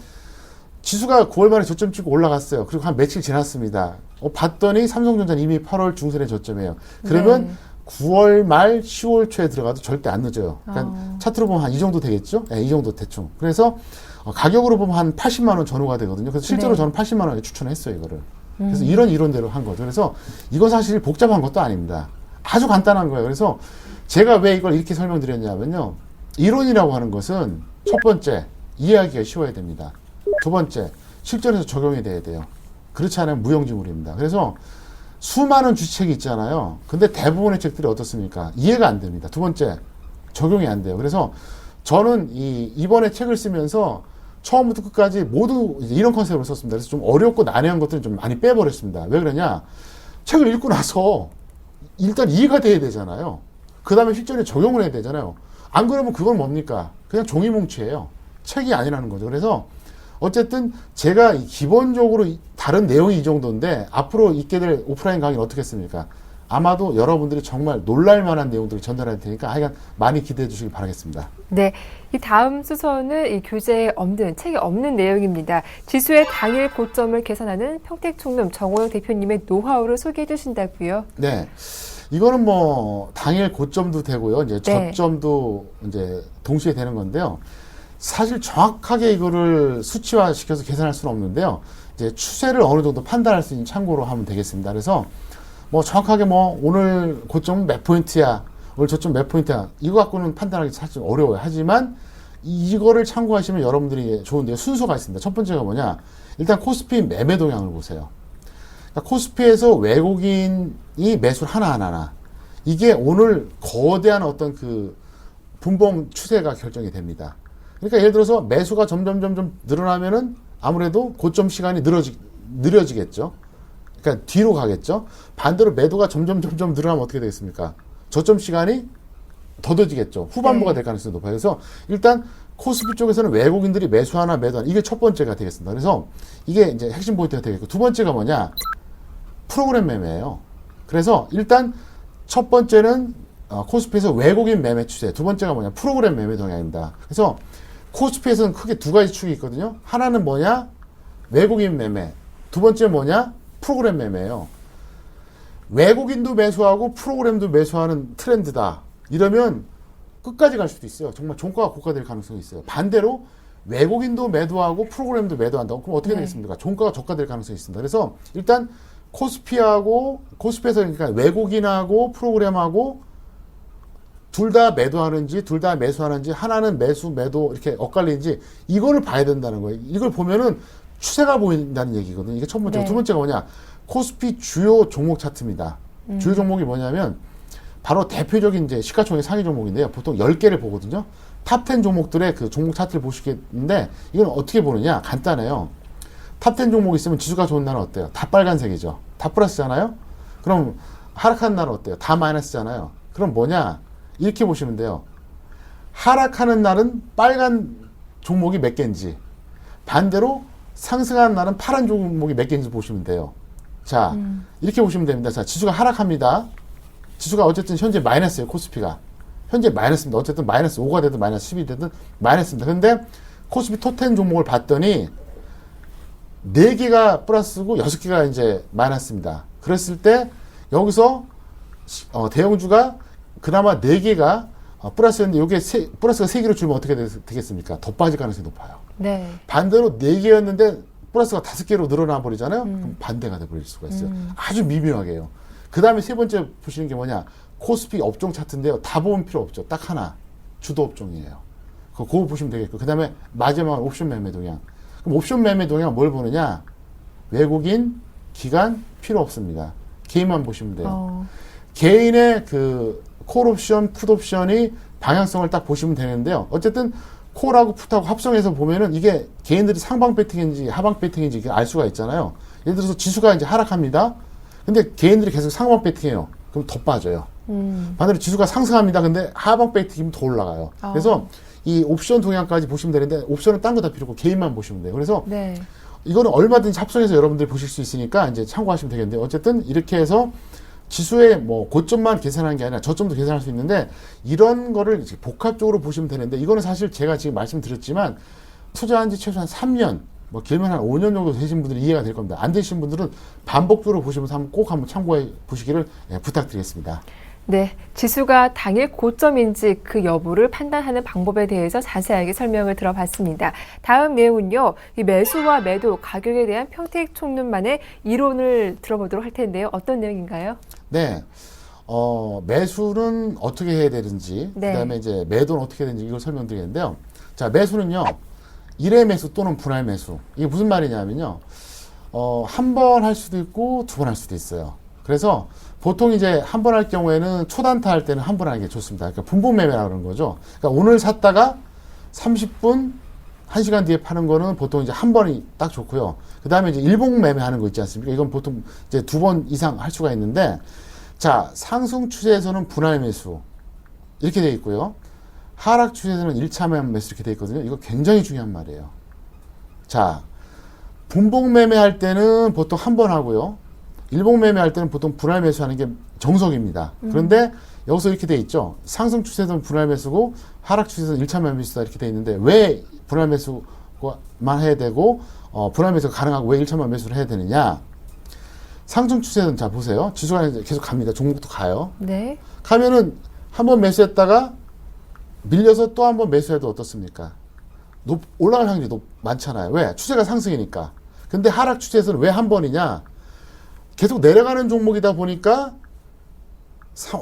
지수가 9월 말에 저점 찍고 올라갔어요. 그리고 한 며칠 지났습니다. 봤더니 삼성전자는 이미 8월 중순에 저점이에요. 그러면 네. 9월 말 10월 초에 들어가도 절대 안 늦어요. 그러니까 차트로 보면 한 이 정도 되겠죠? 이 정도 대충. 그래서 가격으로 보면 한 80만 원 전후가 되거든요. 그래서 실제로 네. 저는 80만 원에 추천했어요, 이거를. 그래서 이런 이론대로 한 거죠. 그래서 이건 사실 복잡한 것도 아닙니다. 아주 간단한 거예요. 그래서 제가 왜 이걸 이렇게 설명드렸냐면요. 이론이라고 하는 것은 첫 번째, 이해하기가 쉬워야 됩니다. 두 번째, 실전에서 적용이 돼야 돼요. 그렇지 않으면 무용지물입니다. 그래서 수많은 주책이 있잖아요. 근데 대부분의 책들이 어떻습니까? 이해가 안 됩니다. 두 번째, 적용이 안 돼요. 그래서 저는 이번에 책을 쓰면서 처음부터 끝까지 모두 이런 컨셉을 썼습니다. 그래서 좀 어렵고 난해한 것들은 좀 많이 빼버렸습니다. 왜 그러냐? 책을 읽고 나서 일단 이해가 돼야 되잖아요. 그 다음에 실전에 적용을 해야 되잖아요. 안 그러면 그건 뭡니까? 그냥 종이뭉치예요. 책이 아니라는 거죠. 그래서 어쨌든 제가 기본적으로 다른 내용이 이 정도인데 앞으로 있게 될 오프라인 강의는 어떻겠습니까? 아마도 여러분들이 정말 놀랄만한 내용들을 전달할 테니까 하여간 많이 기대해 주시기 바라겠습니다. 네, 이 다음 수서는 이 교재에 없는, 책에 없는 내용입니다. 지수의 당일 고점을 계산하는 평택총룸 정호영 대표님의 노하우를 소개해 주신다고요? 네. 이거는 뭐 당일 고점도 되고요. 이제 네. 저점도 이제 동시에 되는 건데요. 사실 정확하게 이거를 수치화시켜서 계산할 수는 없는데요. 이제 추세를 어느 정도 판단할 수 있는 참고로 하면 되겠습니다. 그래서 뭐 정확하게 뭐 오늘 고점은 몇 포인트야, 오늘 저점 몇 포인트야, 이거 갖고는 판단하기 사실 어려워요. 하지만 이거를 참고하시면 여러분들이 좋은데요. 순서가 있습니다. 첫 번째가 뭐냐? 일단 코스피 매매 동향을 보세요. 그러니까 코스피에서 외국인이 매수를 하나 이게 오늘 거대한 어떤 그 분봉 추세가 결정이 됩니다. 그러니까 예를 들어서 매수가 점점 늘어나면은 아무래도 고점 시간이 느려지겠죠. 그러니까 뒤로 가겠죠. 반대로 매도가 점점 늘어나면 어떻게 되겠습니까? 저점 시간이 더뎌지겠죠. 후반부가 네. 될 가능성이 높아요. 그래서 일단 코스피 쪽에서는 외국인들이 매수하나 매도하나 이게 첫 번째가 되겠습니다. 그래서 이게 이제 핵심 포인트가 되겠고 두 번째가 뭐냐? 프로그램 매매예요. 그래서 일단 첫 번째는 코스피에서 외국인 매매 추세, 두 번째가 뭐냐? 프로그램 매매 동향입니다. 그래서 코스피에서는 크게 두 가지 축이 있거든요. 하나는 뭐냐? 외국인 매매. 두 번째 뭐냐? 프로그램 매매예요. 외국인도 매수하고 프로그램도 매수하는 트렌드다. 이러면 끝까지 갈 수도 있어요. 정말 종가가 고가될 가능성이 있어요. 반대로 외국인도 매도하고 프로그램도 매도한다고 그럼 어떻게 되겠습니까? 종가가 저가될 가능성이 있습니다. 그래서 일단 코스피에서 그러니까 외국인하고 프로그램하고 둘 다 매도하는지 둘 다 매수하는지 하나는 매수 매도 이렇게 엇갈리는지 이거를 봐야 된다는 거예요. 이걸 보면은 추세가 보인다는 얘기거든요. 이게 첫 번째. 네. 두 번째가 뭐냐? 코스피 주요 종목 차트입니다. 주요 종목이 뭐냐면 바로 대표적인 이제 시가총액 상위 종목인데요. 보통 10개를 보거든요. 탑 10 종목들의 그 종목 차트를 보시겠는데 이건 어떻게 보느냐? 간단해요. 탑 10 종목이 있으면 지수가 좋은 날은 어때요? 다 빨간색이죠. 다 플러스잖아요. 그럼 하락하는 날은 어때요? 다 마이너스잖아요. 그럼 뭐냐? 이렇게 보시면 돼요. 하락하는 날은 빨간 종목이 몇 개인지, 반대로 상승하는 날은 파란 종목이 몇 개인지 보시면 돼요. 자, 이렇게 보시면 됩니다. 자, 지수가 하락합니다. 지수가 어쨌든 현재 마이너스예요, 코스피가. 현재 마이너스입니다. 어쨌든 마이너스 5가 되든 마이너스 10이 되든 마이너스입니다. 근데 코스피 톱10 종목을 봤더니 4개가 플러스고 6개가 이제 마이너스입니다. 그랬을 때 여기서 대형주가 그나마 4개가 플러스였는데 요게 플러스가 3개로 줄면 어떻게 되겠습니까? 더 빠질 가능성이 높아요. 네. 반대로 4개였는데 플러스가 5개로 늘어나 버리잖아요. 그럼 반대가 돼 버릴 수가 있어요. 아주 미묘하게요. 그 다음에 세 번째 보시는 게 뭐냐? 코스피 업종 차트인데요. 다 보면 필요 없죠. 딱 하나. 주도 업종이에요. 그거 보시면 되겠고. 그 다음에 마지막은 옵션 매매 동향. 그럼 옵션 매매 동향 뭘 보느냐? 외국인, 기관 필요 없습니다. 개인만 보시면 돼요. 개인의 그 콜옵션, 풋옵션이 방향성을 딱 보시면 되는데요. 어쨌든 콜하고 풋하고 합성해서 보면은 이게 개인들이 상방 배팅인지 하방 배팅인지 알 수가 있잖아요. 예를 들어서 지수가 이제 하락합니다. 근데 개인들이 계속 상방 배팅해요. 그럼 더 빠져요. 반대로 지수가 상승합니다. 근데 하방 배팅이면 더 올라가요. 그래서 이 옵션 동향까지 보시면 되는데 옵션은 딴 거 다 필요 없고 개인만 보시면 돼요. 그래서 네. 이거는 얼마든지 합성해서 여러분들이 보실 수 있으니까 이제 참고하시면 되겠는데 어쨌든 이렇게 해서 지수의 뭐 고점만 계산하는 게 아니라 저점도 계산할 수 있는데 이런 거를 이제 복합적으로 보시면 되는데 이거는 사실 제가 지금 말씀드렸지만 투자한 지 최소한 3년 뭐 길면 한 5년 정도 되신 분들이 이해가 될 겁니다. 안 되신 분들은 반복적으로 보시면서 꼭 한번 참고해 보시기를 부탁드리겠습니다. 네, 지수가 당일 고점인지 그 여부를 판단하는 방법에 대해서 자세하게 설명을 들어봤습니다. 다음 내용은요, 이 매수와 매도, 가격에 대한 평택총론만의 이론을 들어보도록 할 텐데요. 어떤 내용인가요? 네. 매수는 어떻게 해야 되는지, 네. 그다음에 이제 매도는 어떻게 해야 되는지 이걸 설명드리겠는데요. 자, 매수는요, 일회 매수 또는 분할 매수. 이게 무슨 말이냐면요, 한 번 할 수도 있고, 두 번 할 수도 있어요. 그래서 보통 이제 한 번 할 경우에는 초단타 할 때는 한 번 하는 게 좋습니다. 그러니까 분봉 매매라고 그러는 거죠. 그러니까 오늘 샀다가 30분, 1시간 뒤에 파는 거는 보통 이제 한 번이 딱 좋고요. 그 다음에 이제 일봉 매매하는 거 있지 않습니까? 이건 보통 이제 두 번 이상 할 수가 있는데, 자, 상승 추세에서는 분할 매수 이렇게 돼 있고요. 하락 추세에서는 1차 매수 이렇게 돼 있거든요. 이거 굉장히 중요한 말이에요. 자, 분봉 매매할 때는 보통 한 번 하고요. 일봉 매매할 때는 보통 분할 매수하는 게 정석입니다. 그런데 여기서 이렇게 돼 있죠. 상승 추세에서는 분할 매수고 하락 추세에서는 1차 매수다 이렇게 돼 있는데 왜 분할 매수만 해야 되고 분할 매수가 가능하고 왜 1차만 매수를 해야 되느냐. 상승 추세는 자 보세요. 지수가 계속 갑니다. 종목도 가요. 네. 가면은 한 번 매수했다가 밀려서 또 한 번 매수해도 어떻습니까? 올라갈 확률이 많잖아요. 왜? 추세가 상승이니까. 근데 하락 추세에서는 왜 한 번이냐? 계속 내려가는 종목이다 보니까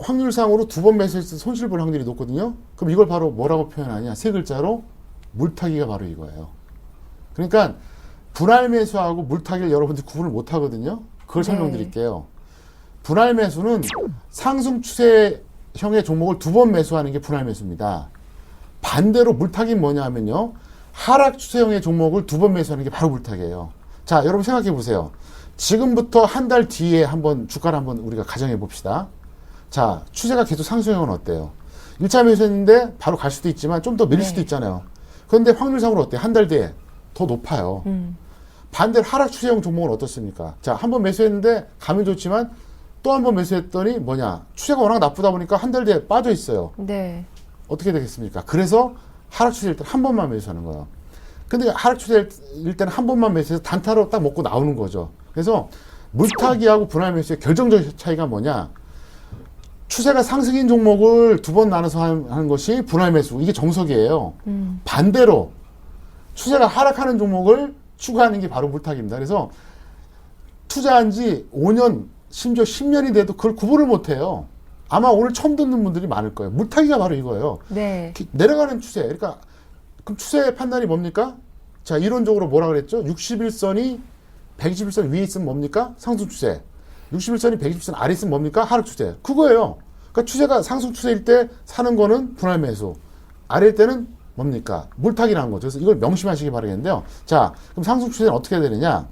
확률상으로 두 번 매수했을 때 손실 볼 확률이 높거든요. 그럼 이걸 바로 뭐라고 표현하냐? 세 글자로 물타기가 바로 이거예요. 그러니까 분할 매수하고 물타기를 여러분들이 구분을 못 하거든요. 그걸 설명드릴게요. 분할 매수는 상승 추세형의 종목을 두 번 매수하는 게 분할 매수입니다. 반대로 물타기는 뭐냐 하면요. 하락 추세형의 종목을 두 번 매수하는 게 바로 물타기예요. 자, 여러분 생각해 보세요. 지금부터 한 달 뒤에 한번 주가를 한번 우리가 가정해 봅시다. 자, 추세가 계속 상승형은 어때요? 1차 매수했는데 바로 갈 수도 있지만 좀 더 밀릴 수도 있잖아요. 그런데 확률상으로 어때요? 한 달 뒤에 더 높아요. 반대로 하락 추세형 종목은 어떻습니까? 자, 한 번 매수했는데 가면 좋지만 또 한 번 매수했더니 뭐냐? 추세가 워낙 나쁘다 보니까 한 달 뒤에 빠져 있어요. 네. 어떻게 되겠습니까? 그래서 하락 추세일 때 한 번만 매수하는 거예요. 근데 하락 추세일 때는 한 번만 매수해서 단타로 딱 먹고 나오는 거죠. 그래서 물타기하고 분할 매수의 결정적 차이가 뭐냐? 추세가 상승인 종목을 두 번 나눠서 하는 것이 분할 매수. 이게 정석이에요. 반대로 추세가 하락하는 종목을 추가하는 게 바로 물타기입니다. 그래서 투자한 지 5년, 심지어 10년이 돼도 그걸 구분을 못 해요. 아마 오늘 처음 듣는 분들이 많을 거예요. 물타기가 바로 이거예요. 네. 내려가는 추세. 그러니까 그럼 추세의 판단이 뭡니까? 자, 이론적으로 뭐라 그랬죠? 61선이 121선 위에 있으면 뭡니까? 상승 추세. 61선이 120선 아래 있으면 뭡니까? 하락 추세. 그거예요. 그러니까 추세가 상승 추세일 때 사는 거는 분할 매수. 아래일 때는 뭡니까? 물타기라는 거죠. 그래서 이걸 명심하시기 바라겠는데요. 자, 그럼 상승 추세는 어떻게 해야 되느냐?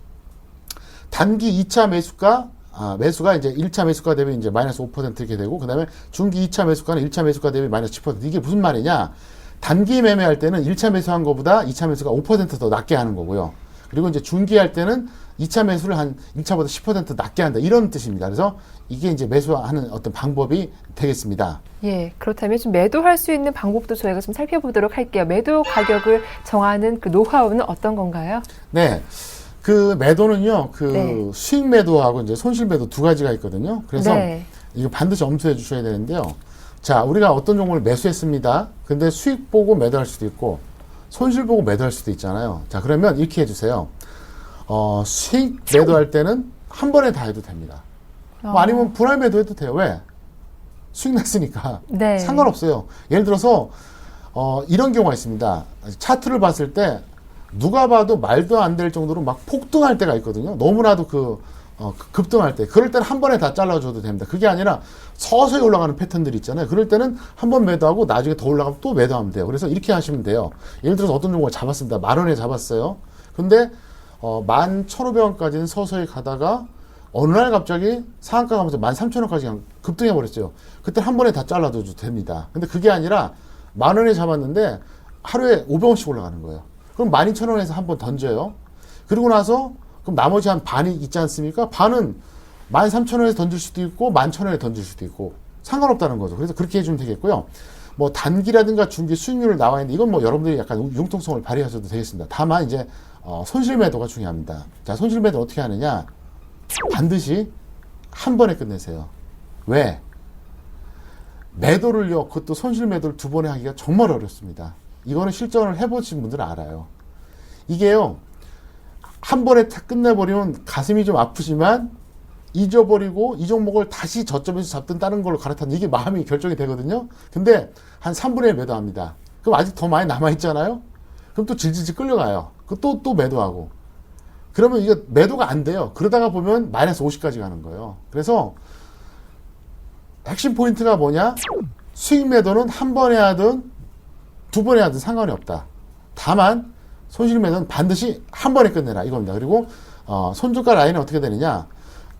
단기 2차 매수가 이제 1차 매수가 대비 이제 마이너스 5% 이렇게 되고, 그 다음에 중기 2차 매수가는 1차 매수가 대비 마이너스 10%. 이게 무슨 말이냐? 단기 매매할 때는 1차 매수한 것보다 2차 매수가 5% 더 낮게 하는 거고요. 그리고 이제 중기할 때는 2차 매수를 한 1차보다 10% 낮게 한다. 이런 뜻입니다. 그래서 이게 이제 매수하는 어떤 방법이 되겠습니다. 예, 그렇다면 좀 매도할 수 있는 방법도 저희가 좀 살펴보도록 할게요. 매도 가격을 정하는 그 노하우는 어떤 건가요? 네. 그 매도는요, 네. 수익 매도하고 이제 손실 매도 두 가지가 있거든요. 그래서 네. 이거 반드시 엄수해 주셔야 되는데요. 자, 우리가 어떤 종목을 매수했습니다. 근데 수익 보고 매도할 수도 있고, 손실 보고 매도할 수도 있잖아요. 자, 그러면 이렇게 해주세요. 수익 매도할 때는 한 번에 다 해도 됩니다. 뭐 아니면 분할 매도해도 돼요. 왜? 수익 났으니까. 네. 상관없어요. 예를 들어서, 이런 경우가 있습니다. 차트를 봤을 때, 누가 봐도 말도 안 될 정도로 막 폭등할 때가 있거든요. 너무나도 급등할 때. 그럴 때는 한 번에 다 잘라줘도 됩니다. 그게 아니라 서서히 올라가는 패턴들이 있잖아요. 그럴 때는 한 번 매도하고 나중에 더 올라가면 또 매도하면 돼요. 그래서 이렇게 하시면 돼요. 예를 들어서 어떤 종목을 잡았습니다. 10,000원에 잡았어요. 근데 11,500원까지는 서서히 가다가 어느 날 갑자기 상한가 가면서 13,000원까지 그냥 급등해 버렸어요. 그때 한 번에 다 잘라줘도 됩니다. 근데 그게 아니라 10,000원에 잡았는데 하루에 500원씩 올라가는 거예요. 그럼 12,000원에서 한 번 던져요. 그리고 나서 그럼 나머지 한 반이 있지 않습니까? 반은 13,000원에서 던질 수도 있고 11,000원에 던질 수도 있고 상관없다는 거죠. 그래서 그렇게 해주면 되겠고요. 뭐 단기라든가 중기 수익률을 나와 있는데 이건 뭐 여러분들이 약간 융통성을 발휘하셔도 되겠습니다. 다만 이제 손실 매도가 중요합니다. 자, 손실 매도 어떻게 하느냐? 반드시 한 번에 끝내세요. 왜? 매도를요, 그것도 손실 매도를 두 번에 하기가 정말 어렵습니다. 이거는 실전을 해보신 분들은 알아요. 이게요, 한 번에 탁 끝내버리면 가슴이 좀 아프지만 잊어버리고 이 종목을 다시 저점에서 잡든 다른 걸로 갈아타는 이게 마음이 결정이 되거든요. 근데 한 3분의 1 매도합니다. 그럼 아직 더 많이 남아있잖아요? 그럼 또 질질질 끌려가요. 또 매도하고. 그러면 이거 매도가 안 돼요. 그러다가 보면 마이너스 50까지 가는 거예요. 그래서 핵심 포인트가 뭐냐? 수익 매도는 한 번에 하든 두 번에 하든 상관이 없다. 다만 손실 매도는 반드시 한 번에 끝내라 이겁니다. 그리고 손주가 라인은 어떻게 되느냐?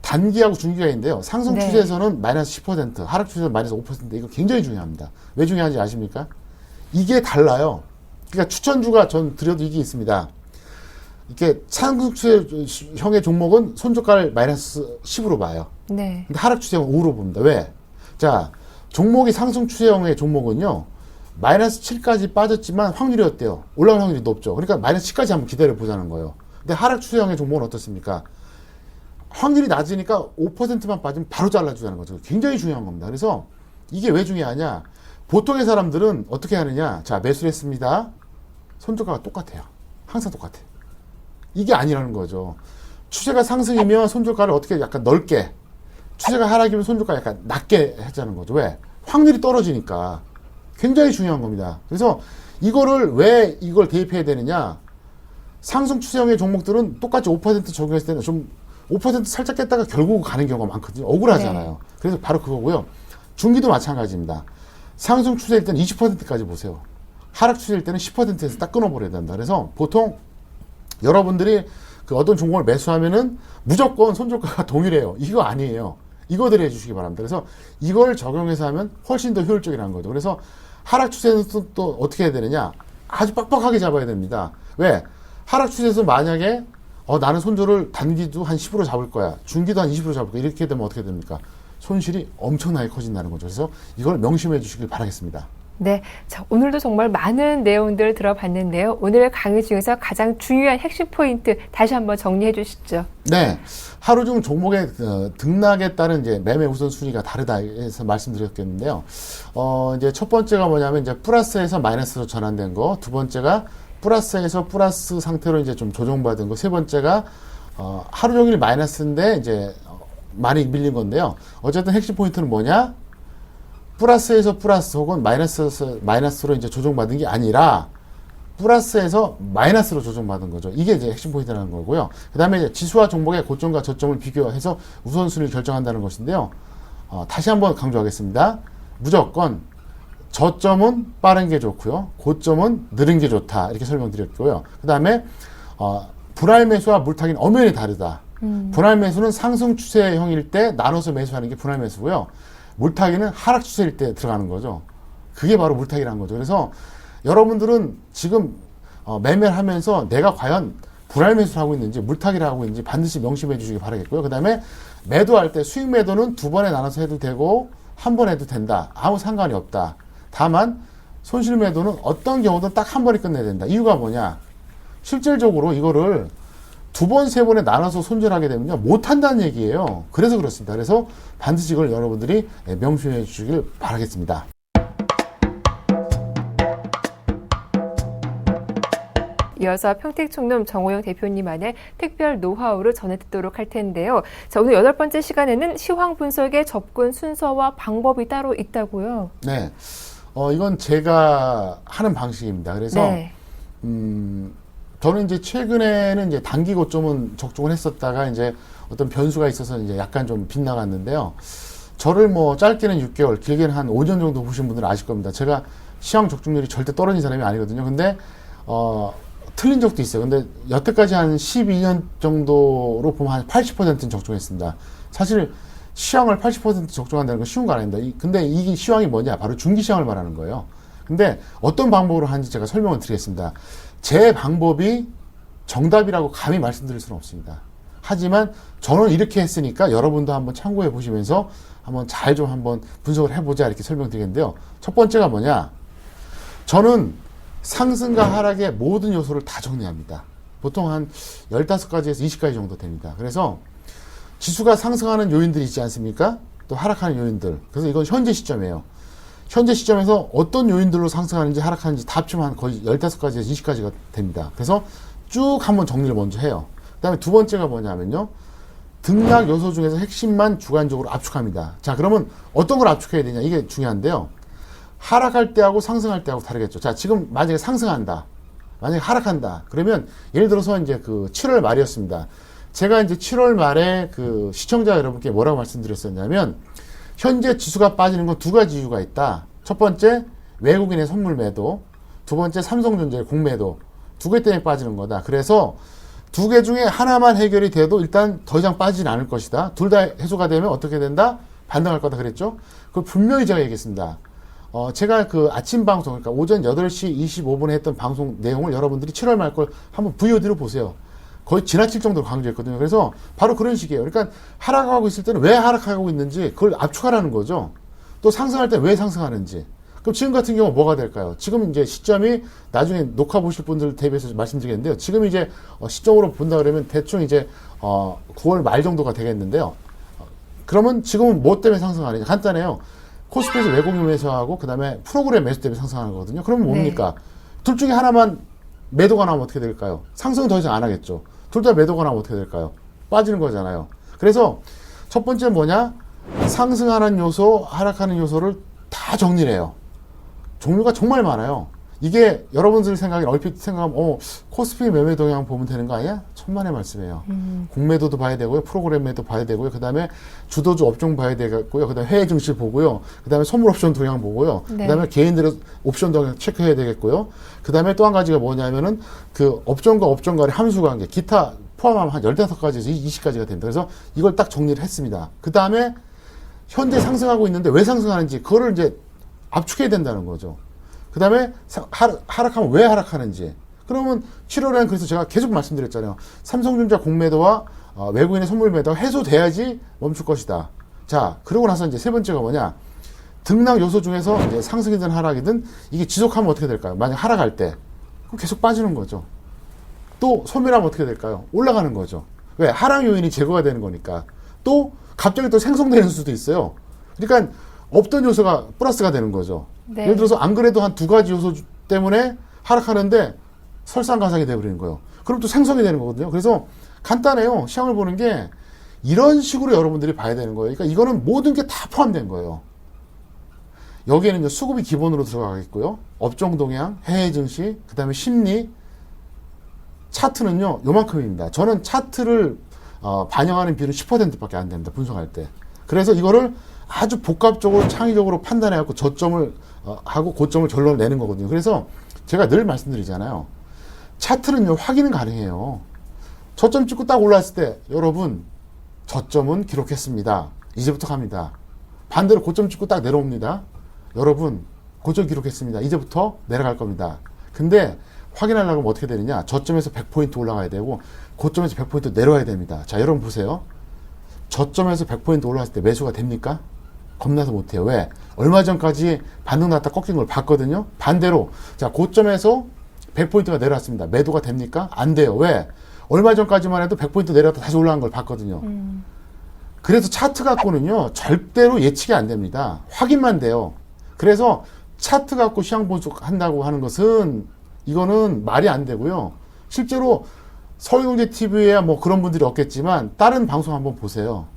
단기하고 중기가 있는데요. 상승 네. 추세에서는 마이너스 10%, 하락 추세에서는 마이너스 5%. 이거 굉장히 중요합니다. 왜 중요한지 아십니까? 이게 달라요. 그러니까 추천주가 전 드려도 이게 있습니다. 이렇게 상승 추세형의 종목은 손주가를 마이너스 10으로 봐요. 네. 근데 하락 추세형은 5로 봅니다. 왜? 자, 종목이 상승 추세형의 종목은요, 마이너스 7까지 빠졌지만 확률이 어때요? 올라갈 확률이 높죠. 그러니까 마이너스 10까지 한번 기다려 보자는 거예요. 근데 하락 추세형의 종목은 어떻습니까? 확률이 낮으니까 5%만 빠지면 바로 잘라주자는 거죠. 굉장히 중요한 겁니다. 그래서 이게 왜 중요하냐? 보통의 사람들은 어떻게 하느냐? 자, 매수를 했습니다. 손주가가 똑같아요. 항상 똑같아요. 이게 아니라는 거죠. 추세가 상승이면 손주가를 어떻게 약간 넓게, 추세가 하락이면 손주가 약간 낮게 하자는 거죠. 왜? 확률이 떨어지니까. 굉장히 중요한 겁니다. 그래서 왜 이걸 대입해야 되느냐? 상승 추세형의 종목들은 똑같이 5% 적용했을 때는 좀 5% 살짝 깼다가 결국 가는 경우가 많거든요. 억울하잖아요. 네. 그래서 바로 그거고요. 중기도 마찬가지입니다. 상승 추세일 때는 20%까지 보세요. 하락 추세일 때는 10%에서 딱 끊어버려야 된다. 그래서 보통 여러분들이 그 어떤 종목을 매수하면은 무조건 손절가가 동일해요. 이거 아니에요. 이거들 해주시기 바랍니다. 그래서 이걸 적용해서 하면 훨씬 더 효율적이라는 거죠. 그래서 하락 추세는 또 어떻게 해야 되느냐? 아주 빡빡하게 잡아야 됩니다. 왜? 하락 추세에서 만약에 나는 손절을 단기도 한 10% 잡을 거야. 중기도 한 20% 잡을 거야. 이렇게 되면 어떻게 됩니까? 손실이 엄청나게 커진다는 거죠. 그래서 이걸 명심해 주시길 바라겠습니다. 네, 자, 오늘도 정말 많은 내용들 들어봤는데요. 오늘 강의 중에서 가장 중요한 핵심 포인트 다시 한번 정리해 주시죠. 네, 하루 중 종목의 등락에 따른 이제 매매 우선순위가 다르다 해서 말씀드렸겠는데요. 이제 첫 번째가 뭐냐면 이제 플러스에서 마이너스로 전환된 거, 두 번째가 플러스에서 플러스 상태로 이제 좀 조정받은 거, 세 번째가 하루 종일 마이너스인데 이제 많이 밀린 건데요. 어쨌든 핵심 포인트는 뭐냐? 플러스에서 플러스 혹은 마이너스에서 마이너스로 이제 조정받은 게 아니라 플러스에서 마이너스로 조정받은 거죠. 이게 이제 핵심 포인트라는 거고요. 그 다음에 이제 지수와 종목의 고점과 저점을 비교해서 우선순위를 결정한다는 것인데요. 다시 한번 강조하겠습니다. 무조건 저점은 빠른 게 좋고요. 고점은 느린 게 좋다. 이렇게 설명드렸고요. 그 다음에 분할 매수와 물타기는 엄연히 다르다. 분할 매수는 상승 추세형일 때 나눠서 매수하는 게 분할 매수고요. 물타기는 하락 추세일 때 들어가는 거죠. 그게 바로 물타기라는 거죠. 그래서 여러분들은 지금 매매를 하면서 내가 과연 분할 매수를 하고 있는지 물타기를 하고 있는지 반드시 명심해 주시기 바라겠고요. 그 다음에 매도할 때 수익 매도는 두 번에 나눠서 해도 되고 한 번 해도 된다. 아무 상관이 없다. 다만 손실 매도는 어떤 경우든 딱 한 번에 끝내야 된다. 이유가 뭐냐? 실질적으로 이거를 두 번, 세 번에 나눠서 손절하게 되면요, 못한다는 얘기예요. 그래서 그렇습니다. 그래서 반드시 이걸 여러분들이 명심해 주시길 바라겠습니다. 이어서 평택총룸 정호영 대표님만의 특별 노하우를 전해 듣도록 할 텐데요. 자, 오늘 8번째 시간에는 시황 분석의 접근 순서와 방법이 따로 있다고요? 네. 이건 제가 하는 방식입니다. 그래서, 네. 저는 이제 최근에는 이제 단기 고점은 적중을 했었다가 이제 어떤 변수가 있어서 이제 약간 좀 빗나갔는데요. 저를 뭐 짧게는 6개월, 길게는 한 5년 정도 보신 분들은 아실 겁니다. 제가 시황 적중률이 절대 떨어진 사람이 아니거든요. 근데, 틀린 적도 있어요. 근데 여태까지 한 12년 정도로 보면 한 80%는 적중했습니다. 사실 시황을 80% 적중한다는 건 쉬운 거 아닙니다. 근데 이 시황이 뭐냐? 바로 중기 시황을 말하는 거예요. 근데 어떤 방법으로 하는지 제가 설명을 드리겠습니다. 제 방법이 정답이라고 감히 말씀드릴 수는 없습니다. 하지만 저는 이렇게 했으니까 여러분도 한번 참고해 보시면서 한번 잘 좀 한번 분석을 해보자 이렇게 설명드리겠는데요. 첫 번째가 뭐냐? 저는 상승과 하락의 모든 요소를 다 정리합니다. 보통 한 15가지에서 20가지 정도 됩니다. 그래서 지수가 상승하는 요인들이 있지 않습니까? 또 하락하는 요인들. 그래서 이건 현재 시점이에요. 현재 시점에서 어떤 요인들로 상승하는지 하락하는지 다 합치면 거의 15가지에서 20가지가 됩니다. 그래서 쭉 한번 정리를 먼저 해요. 그 다음에 두 번째가 뭐냐면요. 등락 요소 중에서 핵심만 주관적으로 압축합니다. 자, 그러면 어떤 걸 압축해야 되냐? 이게 중요한데요. 하락할 때하고 상승할 때하고 다르겠죠. 자, 지금 만약에 상승한다. 만약에 하락한다. 그러면 예를 들어서 이제 그 7월 말이었습니다. 제가 이제 7월 말에 그 시청자 여러분께 뭐라고 말씀드렸었냐면 현재 지수가 빠지는 건 두 가지 이유가 있다. 첫 번째, 외국인의 선물 매도. 두 번째, 삼성전자의 공매도. 두 개 때문에 빠지는 거다. 그래서 두 개 중에 하나만 해결이 돼도 일단 더 이상 빠지진 않을 것이다. 둘 다 해소가 되면 어떻게 된다? 반등할 거다 그랬죠? 그걸 분명히 제가 얘기했습니다. 제가 그 아침 방송, 그러니까 오전 8시 25분에 했던 방송 내용을 여러분들이 7월 말 걸 한번 VOD로 보세요. 거의 지나칠 정도로 강조했거든요. 그래서 바로 그런 식이에요. 그러니까 하락하고 있을 때는 왜 하락하고 있는지 그걸 압축하라는 거죠. 또 상승할 때 왜 상승하는지. 그럼 지금 같은 경우 뭐가 될까요? 지금 이제 시점이 나중에 녹화 보실 분들 대비해서 말씀드리겠는데요. 지금 이제 시점으로 본다 그러면 대충 이제 9월 말 정도가 되겠는데요. 그러면 지금은 뭐 때문에 상승하느냐? 간단해요. 코스피에서 외국인 매수하고 그 다음에 프로그램 매수 때문에 상승하는 거거든요. 그러면 뭡니까? 네. 둘 중에 하나만 매도가 나오면 어떻게 될까요? 상승은 더 이상 안 하겠죠. 둘 다 매도가 나오면 어떻게 될까요? 빠지는 거잖아요. 그래서 첫 번째 뭐냐? 상승하는 요소, 하락하는 요소를 다 정리를 해요. 종류가 정말 많아요. 이게 여러분들 생각에 얼핏 생각하면 코스피 매매 동향 보면 되는 거 아니야? 천만의 말씀이에요. 공매도도 봐야 되고요. 프로그램 매도 봐야 되고요. 그 다음에 주도주 업종 봐야 되고요. 그 다음에 해외 증시 보고요. 그 다음에 선물 옵션 동향 보고요. 네. 그 다음에 개인들의 옵션 동향 체크해야 되겠고요. 그 다음에 또 한 가지가 뭐냐면은 그 업종과 업종 간의 함수 관계, 기타 포함하면 한 15가지에서 20가지가 됩니다. 그래서 이걸 딱 정리를 했습니다. 그 다음에 현재 상승하고 있는데 왜 상승하는지 그거를 이제 압축해야 된다는 거죠. 그 다음에 하락하면 왜 하락하는지. 그러면 7월에는 그래서 제가 계속 말씀드렸잖아요. 삼성전자 공매도와 외국인의 선물 매도가 해소돼야지 멈출 것이다. 자, 그러고 나서 이제 세 번째가 뭐냐. 등락 요소 중에서 이제 상승이든 하락이든 이게 지속하면 어떻게 될까요? 만약 하락할 때. 그럼 계속 빠지는 거죠. 또 소멸하면 어떻게 될까요? 올라가는 거죠. 왜? 하락 요인이 제거가 되는 거니까. 또 갑자기 또 생성되는 수도 있어요. 그러니까 없던 요소가 플러스가 되는 거죠. 네. 예를 들어서 안 그래도 한 두 가지 요소 때문에 하락하는데 설상가상이 돼버리는 거예요. 그럼 또 생성이 되는 거거든요. 그래서 간단해요. 시황을 보는 게 이런 식으로 여러분들이 봐야 되는 거예요. 그러니까 이거는 모든 게 다 포함된 거예요. 여기에는 이제 수급이 기본으로 들어가겠고요. 업종 동향, 해외 증시, 그 다음에 심리, 차트는요, 요만큼입니다. 저는 차트를 반영하는 비율은 10%밖에 안 됩니다. 분석할 때. 그래서 이거를 아주 복합적으로 창의적으로 판단해갖고 저점을 하고 고점을 결론을 내는 거거든요. 그래서 제가 늘 말씀드리잖아요. 차트는요, 확인은 가능해요. 저점 찍고 딱 올라왔을 때 여러분 저점은 기록했습니다. 이제부터 갑니다. 반대로 고점 찍고 딱 내려옵니다. 여러분 고점 기록했습니다. 이제부터 내려갈 겁니다. 근데 확인하려면 어떻게 되느냐. 저점에서 100포인트 올라가야 되고 고점에서 100포인트 내려와야 됩니다. 자, 여러분 보세요. 저점에서 100포인트 올라왔을 때 매수가 됩니까? 겁나서 못해요. 왜? 얼마 전까지 반등 났다 꺾인 걸 봤거든요. 반대로 자, 고점에서 100포인트가 내려왔습니다. 매도가 됩니까? 안 돼요. 왜? 얼마 전까지만 해도 100포인트 내려왔다 다시 올라간 걸 봤거든요. 그래서 차트 갖고는요, 절대로 예측이 안 됩니다. 확인만 돼요. 그래서 차트 갖고 시황 분석한다고 하는 것은 이거는 말이 안 되고요. 실제로 서울경제TV에야 뭐 그런 분들이 없겠지만 다른 방송 한번 보세요.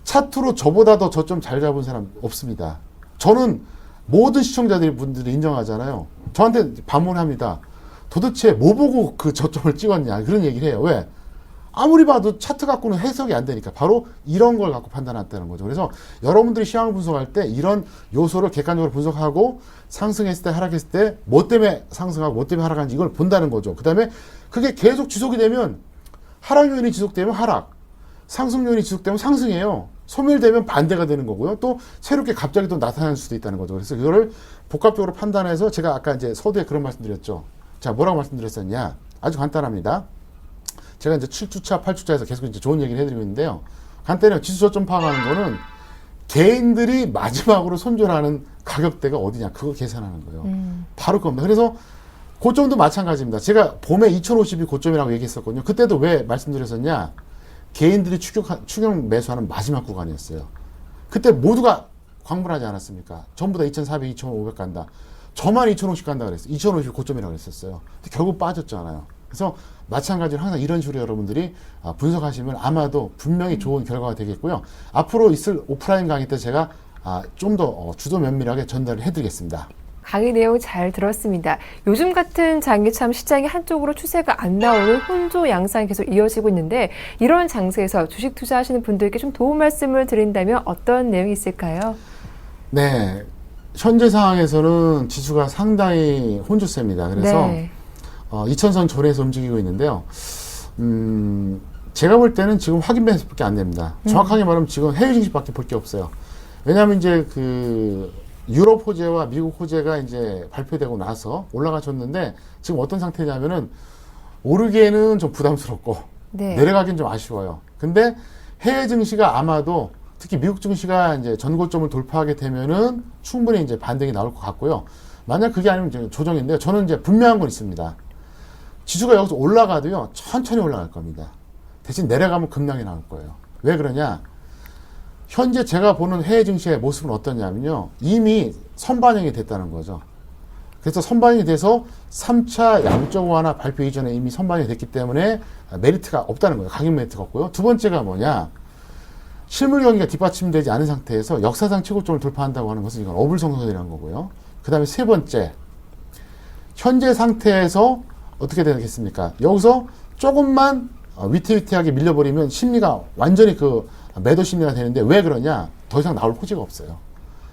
차트로 저보다 더 저점 잘 잡은 사람 없습니다. 저는 모든 시청자들이 분들이 인정하잖아요. 저한테 반문합니다. 도대체 뭐 보고 그 저점을 찍었냐 그런 얘기를 해요. 왜? 아무리 봐도 차트 갖고는 해석이 안 되니까 바로 이런 걸 갖고 판단했다는 거죠. 그래서 여러분들이 시황을 분석할 때 이런 요소를 객관적으로 분석하고 상승했을 때 하락했을 때 뭐 때문에 상승하고 뭐 때문에 하락하는지 이걸 본다는 거죠. 그 다음에 그게 계속 지속이 되면 하락 요인이 지속되면 하락, 상승 요인이 지속되면 상승이에요. 소멸되면 반대가 되는 거고요. 또 새롭게 갑자기 또 나타날 수도 있다는 거죠. 그래서 이거를 복합적으로 판단해서 제가 아까 이제 서두에 그런 말씀드렸죠. 자, 뭐라고 말씀드렸었냐? 아주 간단합니다. 제가 이제 7주차, 8주차에서 계속 이제 좋은 얘기를 해드리고 있는데요. 간단해요. 지수 저점 파악하는 거는 개인들이 마지막으로 손절하는 가격대가 어디냐. 그거 계산하는 거예요. 바로 그겁니다. 그래서 고점도 마찬가지입니다. 제가 봄에 2050이 고점이라고 얘기했었거든요. 그때도 왜 말씀드렸었냐. 개인들이 추격 매수하는 마지막 구간이었어요. 그때 모두가 광분하지 않았습니까? 전부 다 2,400, 2,500 간다. 저만 2,050 간다 그랬어요. 2,050 고점이라고 그랬었어요. 근데 결국 빠졌잖아요. 그래서 마찬가지로 항상 이런 식으로 여러분들이 분석하시면 아마도 분명히 좋은 결과가 되겠고요. 앞으로 있을 오프라인 강의 때 제가 좀 더 주도 면밀하게 전달을 해드리겠습니다. 강의 내용 잘 들었습니다. 요즘 같은 장이 참 시장이 한쪽으로 추세가 안 나오는 혼조 양상이 계속 이어지고 있는데 이런 장세에서 주식 투자하시는 분들께 좀 도움 말씀을 드린다면 어떤 내용이 있을까요? 네. 현재 상황에서는 지수가 상당히 혼조세입니다. 그래서 네. 2000선 조례에서 움직이고 있는데요. 제가 볼 때는 지금 확인 매수밖에 안 됩니다. 정확하게 말하면 지금 해외 증시밖에 볼 게 없어요. 왜냐하면 이제 유럽 호재와 미국 호재가 이제 발표되고 나서 올라가셨는데 지금 어떤 상태냐면은 오르기에는 좀 부담스럽고 네. 내려가기는 좀 아쉬워요. 근데 해외 증시가 아마도 특히 미국 증시가 이제 전고점을 돌파하게 되면은 충분히 이제 반등이 나올 것 같고요. 만약 그게 아니면 이제 조정인데요. 저는 이제 분명한 건 있습니다. 지수가 여기서 올라가도요, 천천히 올라갈 겁니다. 대신 내려가면 급락이 나올 거예요. 왜 그러냐? 현재 제가 보는 해외 증시의 모습은 어떠냐면요. 이미 선반영이 됐다는 거죠. 그래서 선반영이 돼서 3차 양적 완화 발표 이전에 이미 선반영이 됐기 때문에 메리트가 없다는 거예요. 가격 메리트가 없고요. 두 번째가 뭐냐? 실물 경기가 뒷받침되지 않은 상태에서 역사상 최고점을 돌파한다고 하는 것은 이건 어불성설이라는 거고요. 그 다음에 세 번째, 현재 상태에서 어떻게 되겠습니까? 여기서 조금만 위태위태하게 밀려버리면 심리가 완전히 매도 심리가 되는데 왜 그러냐? 더 이상 나올 호재가 없어요.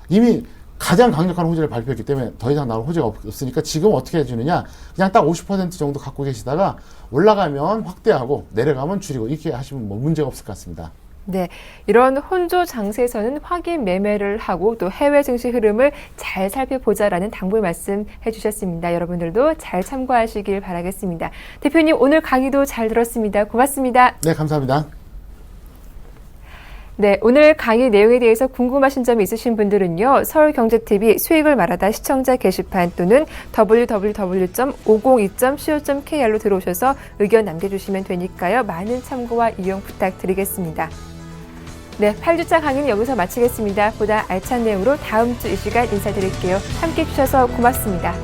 이미 가장 강력한 호재를 발표했기 때문에 더 이상 나올 호재가 없으니까 지금 어떻게 해주느냐? 그냥 딱 50% 정도 갖고 계시다가 올라가면 확대하고 내려가면 줄이고 이렇게 하시면 뭐 문제가 없을 것 같습니다. 네, 이런 혼조 장세에서는 확인 매매를 하고 또 해외 증시 흐름을 잘 살펴보자라는 당부의 말씀 해주셨습니다. 여러분들도 잘 참고하시길 바라겠습니다. 대표님 오늘 강의도 잘 들었습니다. 고맙습니다. 네, 감사합니다. 네, 오늘 강의 내용에 대해서 궁금하신 점이 있으신 분들은요. 서울경제TV 수익을 말하다 시청자 게시판 또는 www.502.co.kr로 들어오셔서 의견 남겨주시면 되니까요. 많은 참고와 이용 부탁드리겠습니다. 네, 8주차 강의는 여기서 마치겠습니다. 보다 알찬 내용으로 다음 주 이 시간 인사드릴게요. 함께해 주셔서 고맙습니다.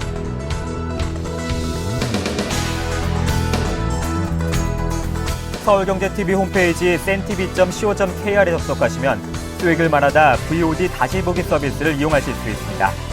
서울경제TV 홈페이지 센TV.co.kr에 접속하시면 수익을 말하다 VOD 다시 보기 서비스를 이용하실 수 있습니다.